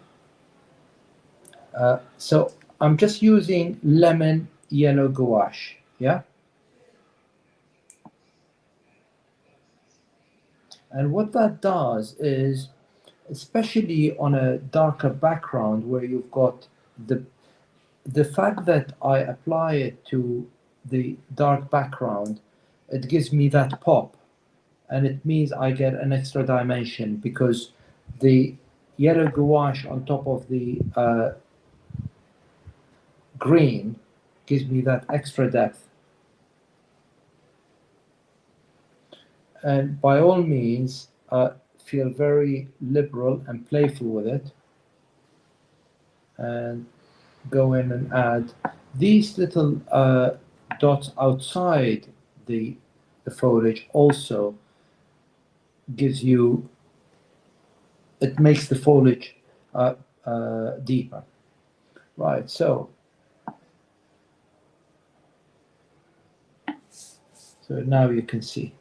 So I'm just using lemon yellow gouache, yeah? And what that does is, especially on a darker background where you've got the fact that I apply it to the dark background, it gives me that pop, and it means I get an extra dimension because the yellow gouache on top of the green gives me that extra depth. And by all means, feel very liberal and playful with it, and go in and add these little dots outside the foliage. Also gives you, it makes the foliage deeper. Right, so now you can see.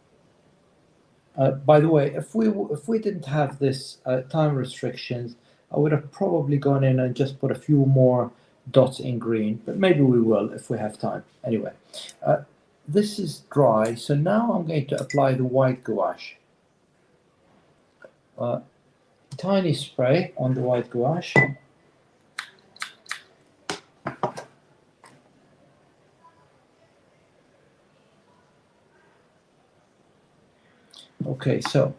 By the way, if we didn't have this time restrictions, I would have probably gone in and just put a few more dots in green, but maybe we will if we have time. Anyway, this is dry, so now I'm going to apply the white gouache. Tiny spray on the white gouache. Okay, so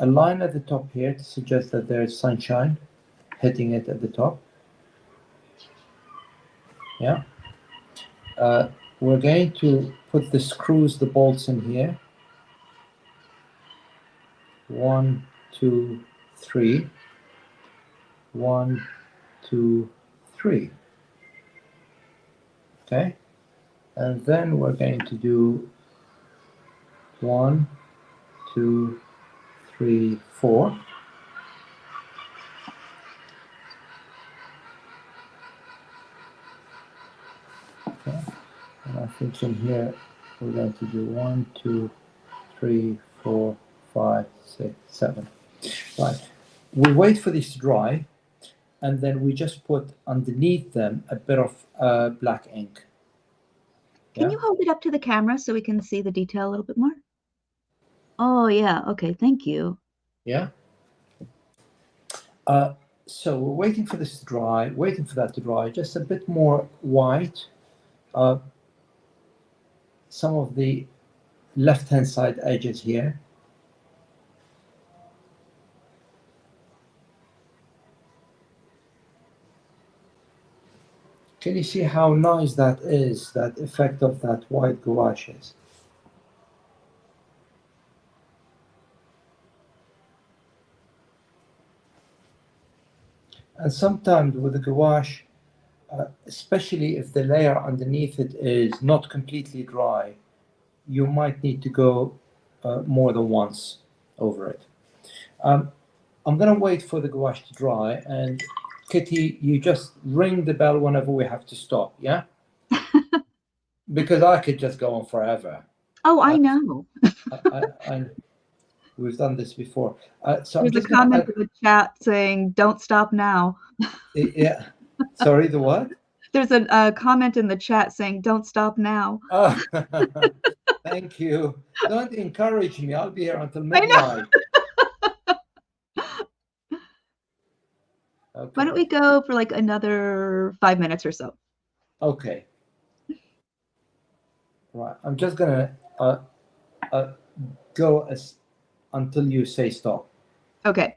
a line at the top here to suggest that there's sunshine hitting it at the top. Yeah. We're going to put the screws, the bolts in here. 1, 2, 3. 1, 2, 3. Okay. And then we're going to do 1, 2, 3, 4. Okay. And I think in here we're going to do 1, 2, 3, 4, 5, 6, 7. Right. We wait for this to dry, and then we just put underneath them a bit of black ink. Can you hold it up to the camera so we can see the detail a little bit more? Oh, yeah. Okay, thank you. Yeah. So we're waiting for this to dry, waiting for that to dry, just a bit more white. Some of the left-hand side edges here. Can you see how nice that is, that effect of that white gouache is? And sometimes with the gouache, especially if the layer underneath it is not completely dry, you might need to go more than once over it. I'm going to wait for the gouache to dry, and Kitty, you just ring the bell whenever we have to stop, yeah? Because I could just go on forever. Oh, I know. We've done this before. So There's a comment in the chat saying, "Don't stop now." Yeah. Sorry, the what? There's a comment in the chat saying, "Don't stop now." Oh, thank you. Don't encourage me. I'll be here until midnight. Okay. Why don't we go for like another 5 minutes or so? Okay. Right. I'm just gonna go until you say stop. Okay.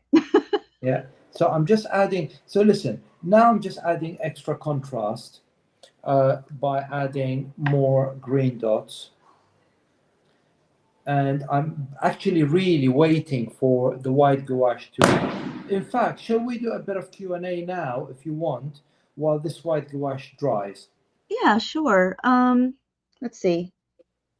Yeah. So I'm just adding. So listen. Now I'm just adding extra contrast by adding more green dots. And I'm actually really waiting for the white gouache to. In fact, shall we do a bit of Q&A now, if you want, while this white gouache dries? Yeah, sure. Let's see.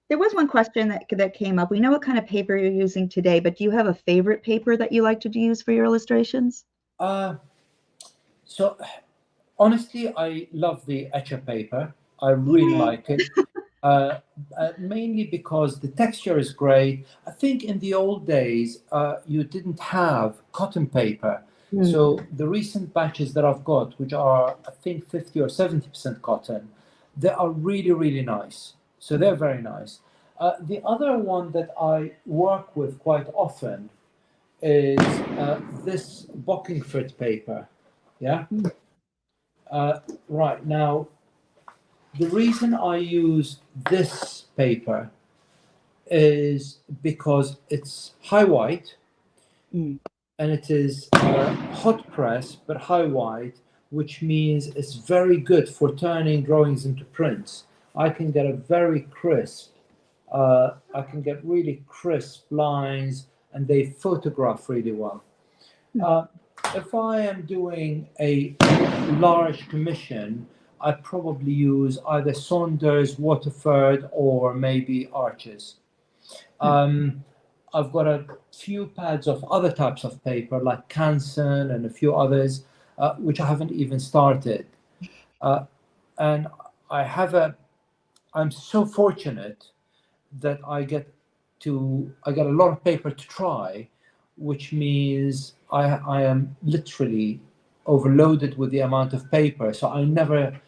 There was one question that came up. We know what kind of paper you're using today, but do you have a favorite paper that you like to use for your illustrations? So honestly, I love the etcher paper. I really like it. Mainly because the texture is great. I think in the old days, you didn't have cotton paper. So the recent batches that I've got, which are, I think, 50 or 70% cotton, they are really, really nice. So they're very nice. The other one that I work with quite often is this Bockingford paper. Yeah. Right now, the reason I use this paper is because it's high white Mm. and it is hot press but high white, which means it's very good for turning drawings into prints. I can get a very crisp, I can get really crisp lines and they photograph really well. If I am doing a large commission, I probably use either Saunders, Waterford, or maybe Arches. I've got a few pads of other types of paper like Canson and a few others, which I haven't even started. And I'm so fortunate that I get a lot of paper to try, which means I am literally overloaded with the amount of paper. So I never,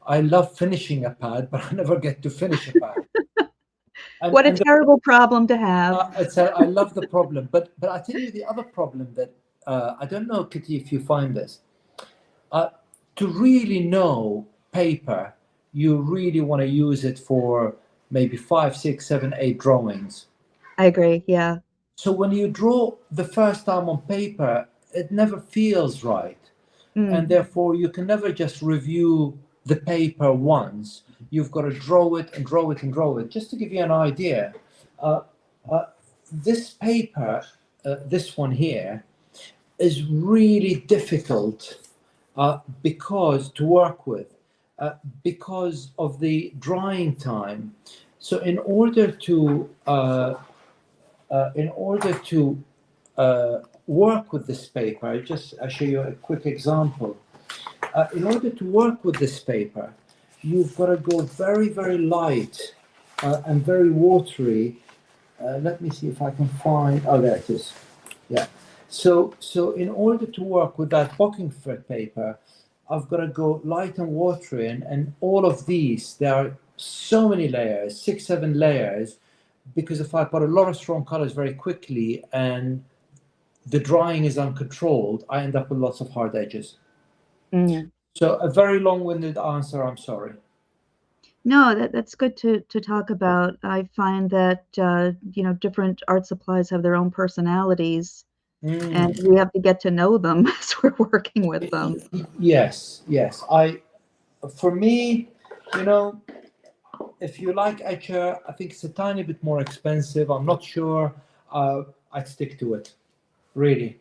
I love finishing a pad, but I never get to finish a pad. What a terrible problem to have. I love the problem, but I tell you the other problem that I don't know, Kitty, if you find this. To really know paper, you really want to use it for maybe 5, 6, 7, 8 drawings. I agree, yeah. So when you draw the first time on paper, it never feels right. And therefore you can never just review the paper once. You've got to draw it and draw it and draw it. Just to give you an idea, this paper, this one here, is really difficult because to work with, because of the drying time. So in order to work with this paper, I'll show you a quick example. In order to work with this paper, you've got to go very, very light and very watery. Let me see if I can find. Oh, there it is. Yeah. So in order to work with that Bockingford paper, I've got to go light and watery, and all of these, there are so many layers, 6, 7 layers, because if I put a lot of strong colors very quickly and the drying is uncontrolled, I end up with lots of hard edges. So a very long-winded answer, I'm sorry. No, that's good to talk about. I find that different art supplies have their own personalities, and we have to get to know them as we're working with them. Yes. For me, if you like Etcher, I think it's a tiny bit more expensive. I'm not sure. I'd stick to it, really.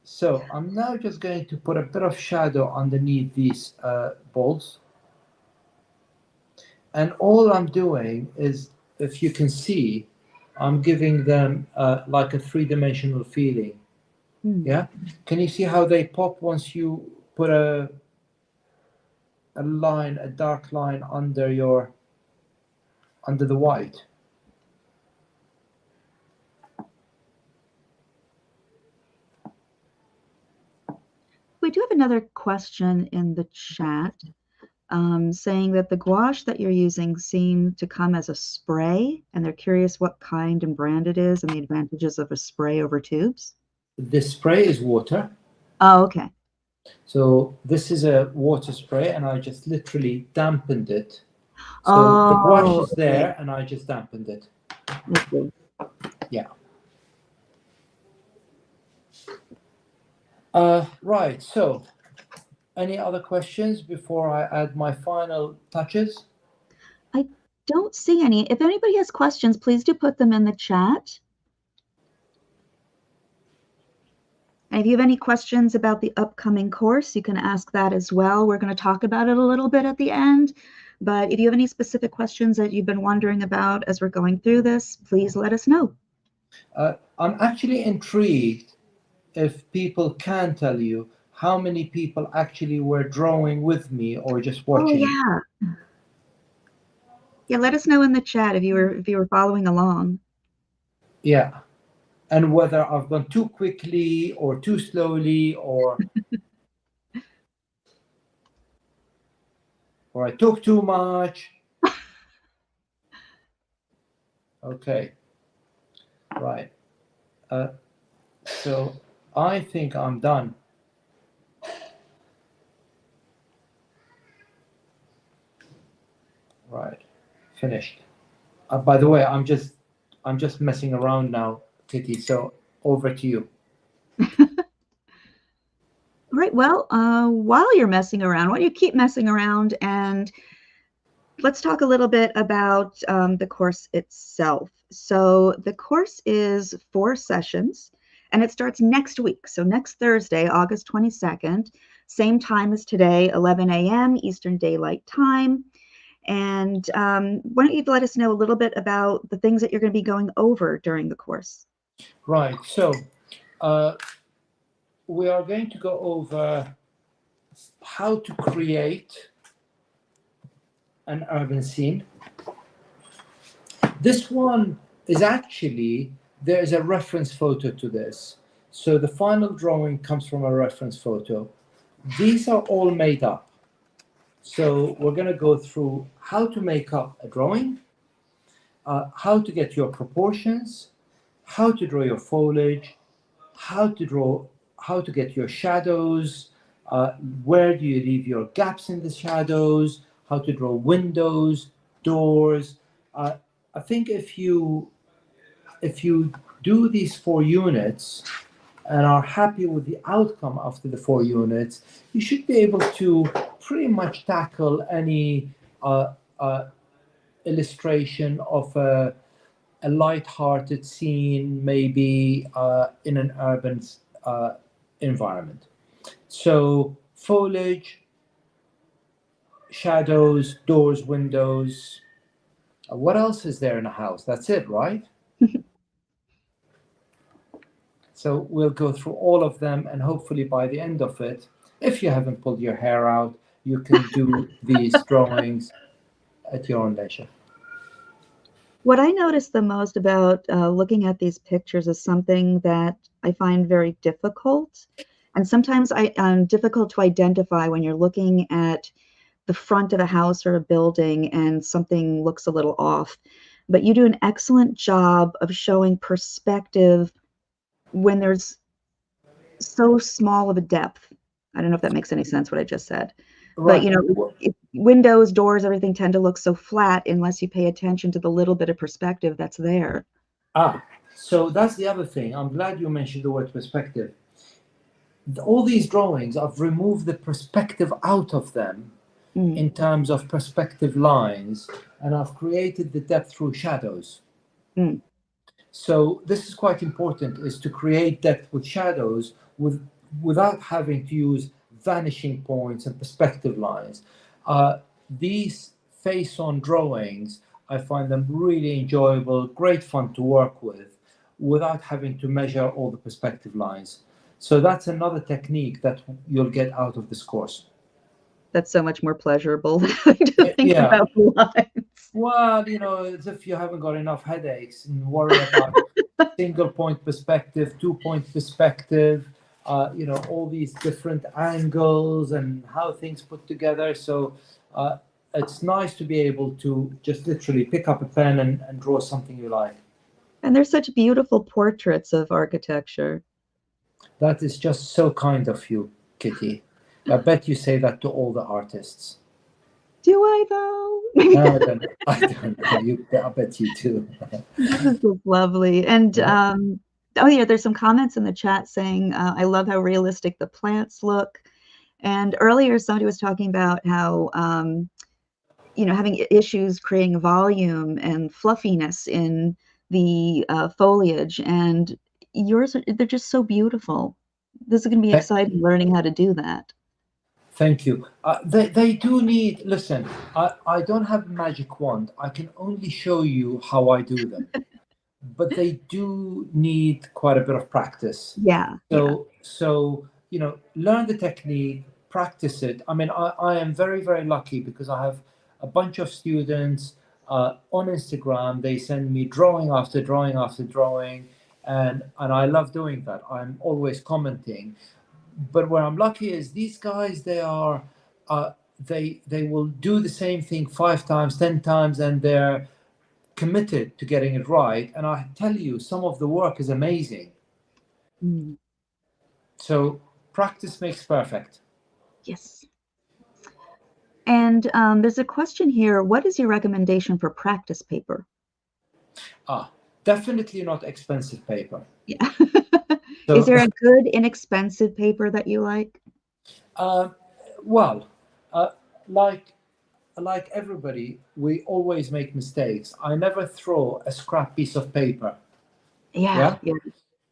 So I'm now just going to put a bit of shadow underneath these balls. And all I'm doing is, if you can see, I'm giving them like a 3-dimensional feeling. Yeah? Can you see how they pop once you put a line, a dark line under the white? We do have another question in the chat saying that the gouache that you're using seemed to come as a spray, and they're curious what kind and brand it is and the advantages of a spray over tubes. The spray is water. Oh, okay. So this is a water spray, and I just literally dampened it. So the gouache is there, and I just dampened it. Okay. Yeah. Right, so any other questions before I add my final touches? I don't see any. If anybody has questions, please do put them in the chat. And if you have any questions about the upcoming course, you can ask that as well. We're going to talk about it a little bit at the end. But if you have any specific questions that you've been wondering about as we're going through this, please let us know. I'm actually intrigued if people can tell you how many people actually were drawing with me or just watching. Oh, yeah. Yeah, let us know in the chat if you were following along. Yeah. And whether I've gone too quickly or too slowly or or I talk too much. Okay, right. So I think I'm done. Right, finished. By the way, I'm just messing around now, Kitty. So over to you. Right. Well, while you're messing around, why don't you keep messing around, and let's talk a little bit about the course itself. So the course is 4 sessions, and it starts next week. So next Thursday, August 22nd, same time as today, 11 a.m. Eastern Daylight Time. And why don't you let us know a little bit about the things that you're going to be going over during the course? Right. So we are going to go over how to create an urban scene. This one is actually, there's a reference photo to this. So the final drawing comes from a reference photo. These are all made up. So we're going to go through how to make up a drawing, how to get your proportions, how to draw your foliage, how to get your shadows, where do you leave your gaps in the shadows, how to draw windows, doors. I think if you do these 4 units and are happy with the outcome after the 4 units, you should be able to pretty much tackle any illustration of a light-hearted scene, maybe in an urban environment. So foliage, shadows, doors, windows. What else is there in a house? That's it, right? So we'll go through all of them, and hopefully by the end of it, if you haven't pulled your hair out, you can do these drawings at your own leisure. What I notice the most about looking at these pictures is something that I find very difficult, and sometimes difficult to identify when you're looking at the front of a house or a building and something looks a little off. But you do an excellent job of showing perspective when there's so small of a depth. I don't know if that makes any sense, what I just said. But, Right. windows, doors, everything tend to look so flat unless you pay attention to the little bit of perspective that's there. So that's the other thing. I'm glad you mentioned the word perspective. All these drawings, I've removed the perspective out of them in terms of perspective lines, and I've created the depth through shadows. So this is quite important, is to create depth with shadows without having to use vanishing points and perspective lines. These face-on drawings, I find them really enjoyable, great fun to work with, without having to measure all the perspective lines. So that's another technique that you'll get out of this course. That's so much more pleasurable than having to think about the lines. Well, as if you haven't got enough headaches and worry about single point perspective, 2-point perspective, all these different angles and how things put together. So it's nice to be able to just literally pick up a pen and draw something you like. And they're such beautiful portraits of architecture. That is just so kind of you, Kitty. I bet you say that to all the artists. Do I though? I don't know. I bet you do. This is just lovely. And oh yeah, there's some comments in the chat saying, I love how realistic the plants look. And earlier somebody was talking about how, having issues creating volume and fluffiness in the foliage, and yours, they're just so beautiful. This is going to be exciting learning how to do that. Thank you. They do need, listen, I don't have a magic wand. I can only show you how I do them. But they do need quite a bit of practice. Yeah. So learn the technique, practice it. I mean, I am very, very lucky because I have a bunch of students on Instagram. They send me drawing after drawing after drawing, and I love doing that. I'm always commenting. But where I'm lucky is these guys, they will do the same thing 5 times, 10 times, and they're committed to getting it right. And I tell you, some of the work is amazing. Mm. So practice makes perfect. Yes. And there's a question here. What is your recommendation for practice paper? Definitely not expensive paper. Yeah. So, is there a good inexpensive paper that you like? well, like everybody, we always make mistakes. I never throw a scrap piece of paper. Yeah. Yeah.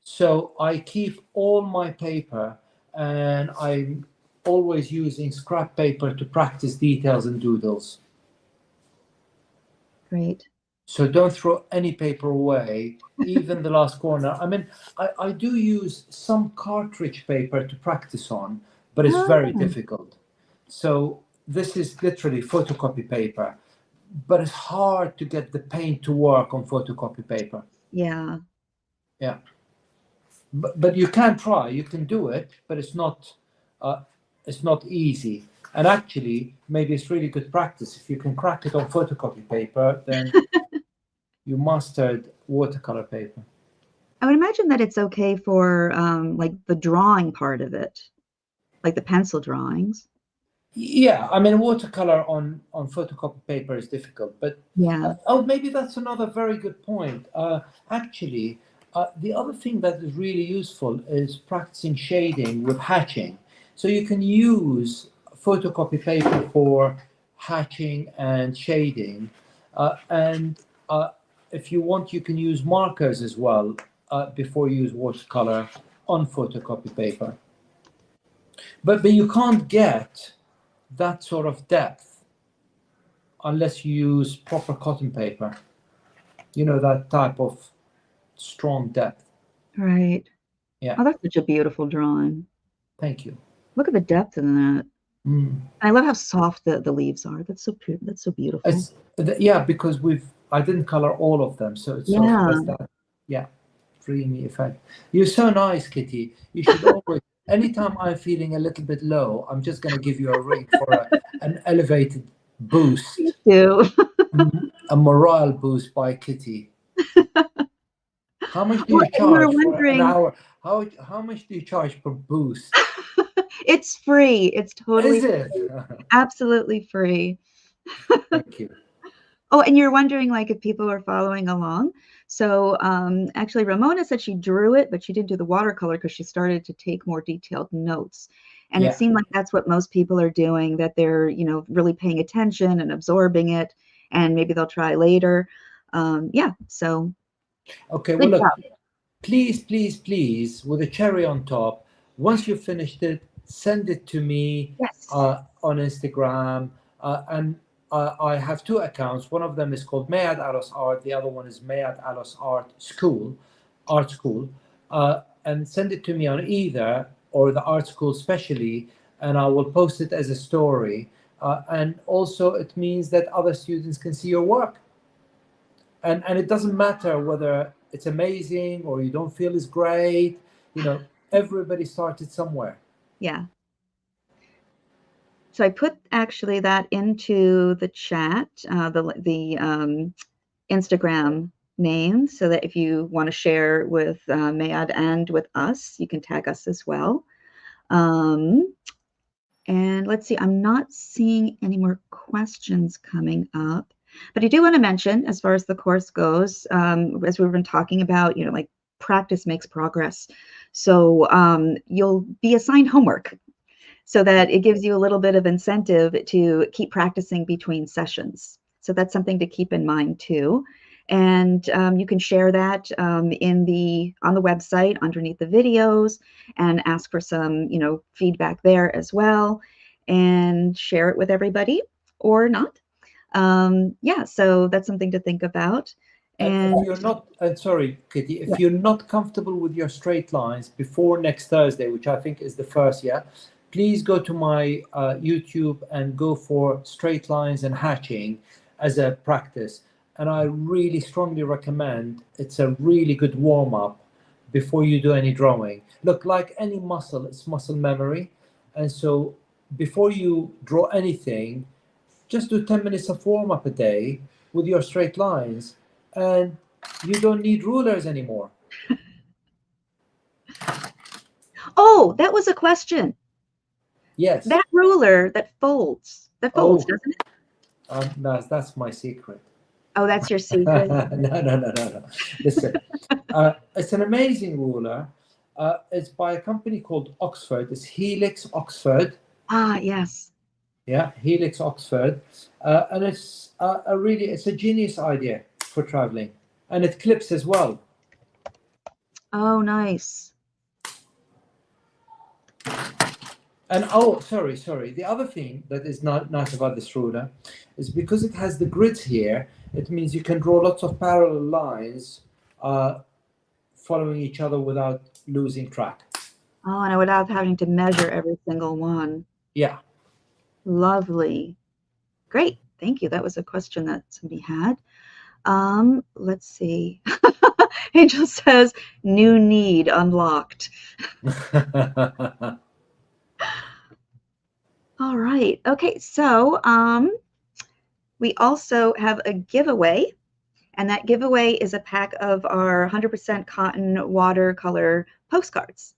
So I keep all my paper, and I'm always using scrap paper to practice details and doodles. Great. So don't throw any paper away, even the last corner. I mean, I do use some cartridge paper to practice on, but it's very difficult. So this is literally photocopy paper, but it's hard to get the paint to work on photocopy paper. Yeah. Yeah. But you can try, you can do it, but it's not easy. And actually, maybe it's really good practice. If you can crack it on photocopy paper, then you mastered watercolor paper. I would imagine that it's okay for like the drawing part of it, like the pencil drawings. Yeah, I mean, watercolor on photocopy paper is difficult, but Yeah. oh, maybe that's another very good point. Actually, the other thing that is really useful is practicing shading with hatching. So you can use photocopy paper for hatching and shading, and if you want, you can use markers as well before you use watercolor on photocopy paper. But you can't get that sort of depth unless you use proper cotton paper. You know, that type of strong depth. Right. Yeah. Oh, that's such a beautiful drawing. Thank you. Look at the depth in that. Mm. I love how soft the leaves are. That's so pure. That's so beautiful. Yeah, because I didn't color all of them, so it's sort of has that, yeah, dreamy effect. You're so nice, Kitty. You should always, anytime I'm feeling a little bit low, I'm just going to give you a ring for an elevated boost. You too. A morale boost by Kitty. How much do you Well, and we're charge for an wondering, hour? How much do you charge per boost? it's free. It's totally Is it? free. Absolutely free. Thank you. Oh, and you're wondering like if people are following along. So actually Ramona said she drew it, but she didn't do the watercolor because she started to take more detailed notes. And it seemed like that's what most people are doing, that they're, you know, really paying attention and absorbing it, and maybe they'll try later. Yeah, so. Okay, well, look, please, please, please, with a cherry on top, once you've finished it, send it to me on Instagram. And I have 2 accounts. One of them is called Mayad Allos Art. The other one is Mayad Allos Art School. And send it to me on either, or the art school specially, and I will post it as a story. And also it means that other students can see your work. And it doesn't matter whether it's amazing or you don't feel it's great. You know, everybody started somewhere. Yeah. So I put actually that into the chat, the Instagram name, so that if you want to share with Mayad and with us, you can tag us as well. And let's see, I'm not seeing any more questions coming up, but I do want to mention, as far as the course goes, as we've been talking about, you know, like practice makes progress. So you'll be assigned homework so that it gives you a little bit of incentive to keep practicing between sessions. So that's something to keep in mind too. And you can share that on the website underneath the videos, and ask for some, you know, feedback there as well, and share it with everybody or not. Yeah, so that's something to think about. And if you're not, sorry, Kitty, if you're not comfortable with your straight lines before next Thursday, which I think is the 1st, please go to my YouTube and go for straight lines and hatching as a practice. And I really strongly recommend, it's a really good warm-up before you do any drawing. Look, like any muscle, it's muscle memory. And so before you draw anything, just do 10 minutes of warm up a day with your straight lines, and you don't need rulers anymore. Oh, that was a question. Yes. That ruler that folds, Oh, doesn't it? that's my secret. Oh, that's your secret. No. Listen, it's an amazing ruler. It's by a company called Oxford. It's Helix Oxford. Ah, yes. Yeah, Helix Oxford, and it's it's a genius idea for traveling, and it clips as well. Oh, nice. And oh, sorry. The other thing that is not nice about this ruler is because it has the grids here. It means you can draw lots of parallel lines, following each other without losing track. Oh, and without having to measure every single one. Yeah. Lovely. Great. Thank you. That was a question that somebody had. Let's see. Angel says, new need unlocked. All right. Okay. So we also have a giveaway, and that giveaway is a pack of our 100% cotton watercolor postcards.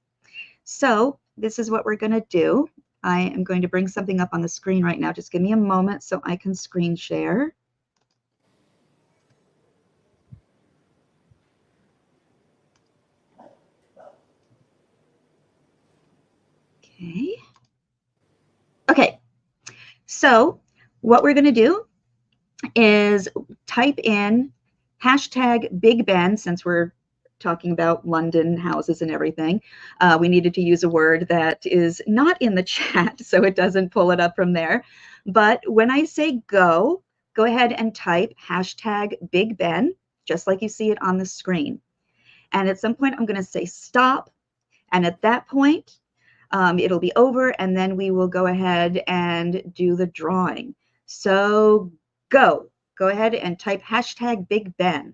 So this is what we're going to do. I am going to bring something up on the screen right now. Just give me a moment so I can screen share. Okay. Okay. So what we're going to do is type in hashtag Big Ben, since we're talking about London houses and everything. We needed to use a word that is not in the chat, so it doesn't pull it up from there. But when I say go ahead and type hashtag Big Ben, just like you see it on the screen. And at some point, I'm going to say stop. And at that point, it'll be over, and then we will go ahead and do the drawing. So go ahead and type hashtag Big Ben.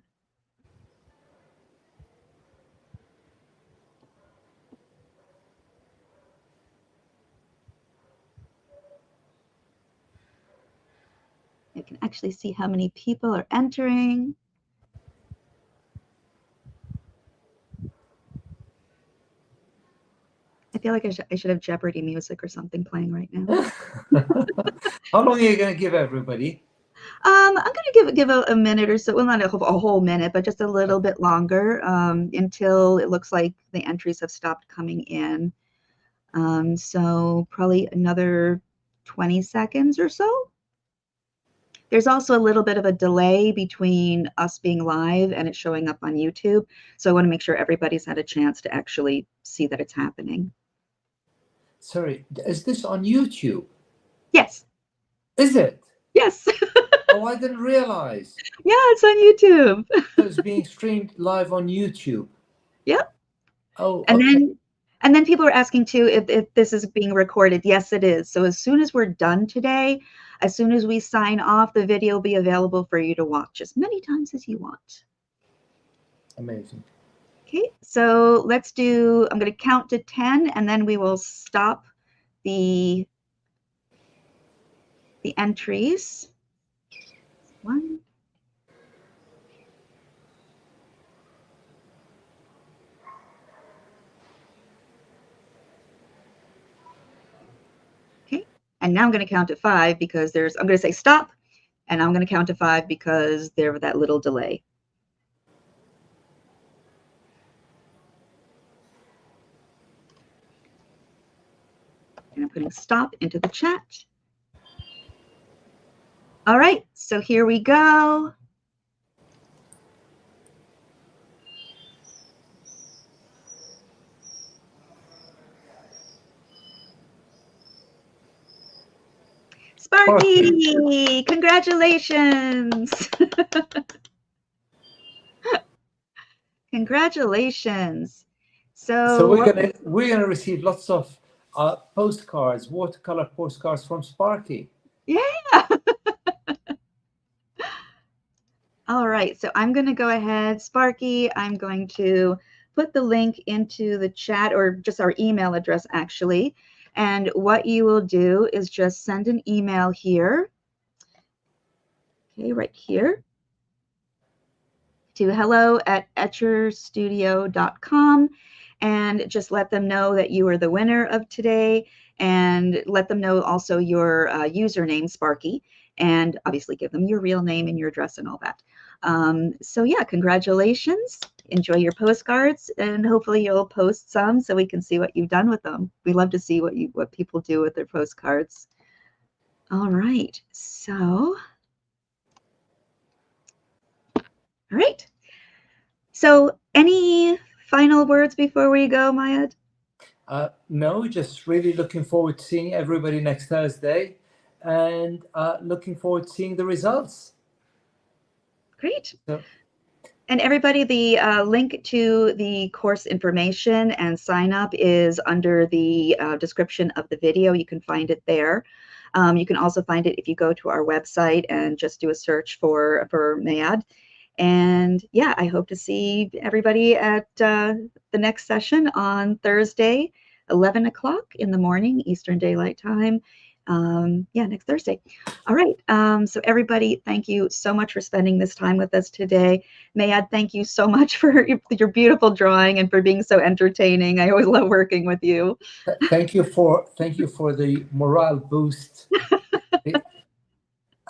You can actually see how many people are entering. I feel like I should have Jeopardy music or something playing right now. How long are you going to give everybody? I'm going to give a minute or so, well, not a whole minute, but just a little bit longer, until it looks like the entries have stopped coming in. So probably another 20 seconds or so. There's also a little bit of a delay between us being live and it showing up on YouTube. So I want to make sure everybody's had a chance to actually see that it's happening. Sorry, is this on YouTube? Yes. Is it? Yes. Oh, I didn't realize. Yeah, it's on YouTube. So it's being streamed live on YouTube. Yep. Oh, And okay. then people are asking too if this is being recorded. Yes, it is. So as soon as we're done today, as soon as we sign off, the video will be available for you to watch as many times as you want. Amazing. Okay, so let's do, I'm going to count to 10 and then we will stop the entries. 1. Okay, and now I'm going to count to 5 because I'm going to say stop, and I'm going to count to 5 because there's that little delay. And I'm putting stop into the chat. All right, so here we go. Sparky, congratulations. Congratulations. So we're gonna receive lots of postcards, watercolor postcards from Sparky. Yeah. All right, so I'm going to go ahead, Sparky, I'm going to put the link into the chat, or just our email address actually, And what you will do is just send an email here, okay, right here, to hello@etcherstudio.com, and just let them know that you are the winner of today, and let them know also your username, Sparky, and obviously give them your real name and your address and all that. So yeah, congratulations. Enjoy your postcards, and hopefully you'll post some so we can see what you've done with them. We love to see what people do with their postcards. All right, so all right. So any final words before we go, Mayad? No, just really looking forward to seeing everybody next Thursday, and looking forward to seeing the results. Great. So, and everybody, the link to the course information and sign up is under the description of the video. You can find it there. You can also find it if you go to our website and just do a search for Mayad. And yeah, I hope to see everybody at the next session on Thursday, 11 o'clock in the morning, Eastern Daylight Time. Yeah, next Thursday. All right. So everybody, thank you so much for spending this time with us today. Mayad, thank you so much for your beautiful drawing and for being so entertaining. I always love working with you. thank you for the morale boost,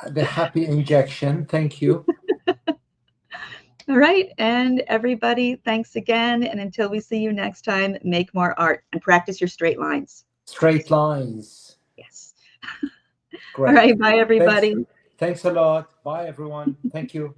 the happy injection. Thank you. All right, and everybody, thanks again. And until we see you next time, make more art and practice your straight lines. Straight lines. Yes. Great. All right, bye, everybody. Thanks a lot. Bye, everyone. Thank you.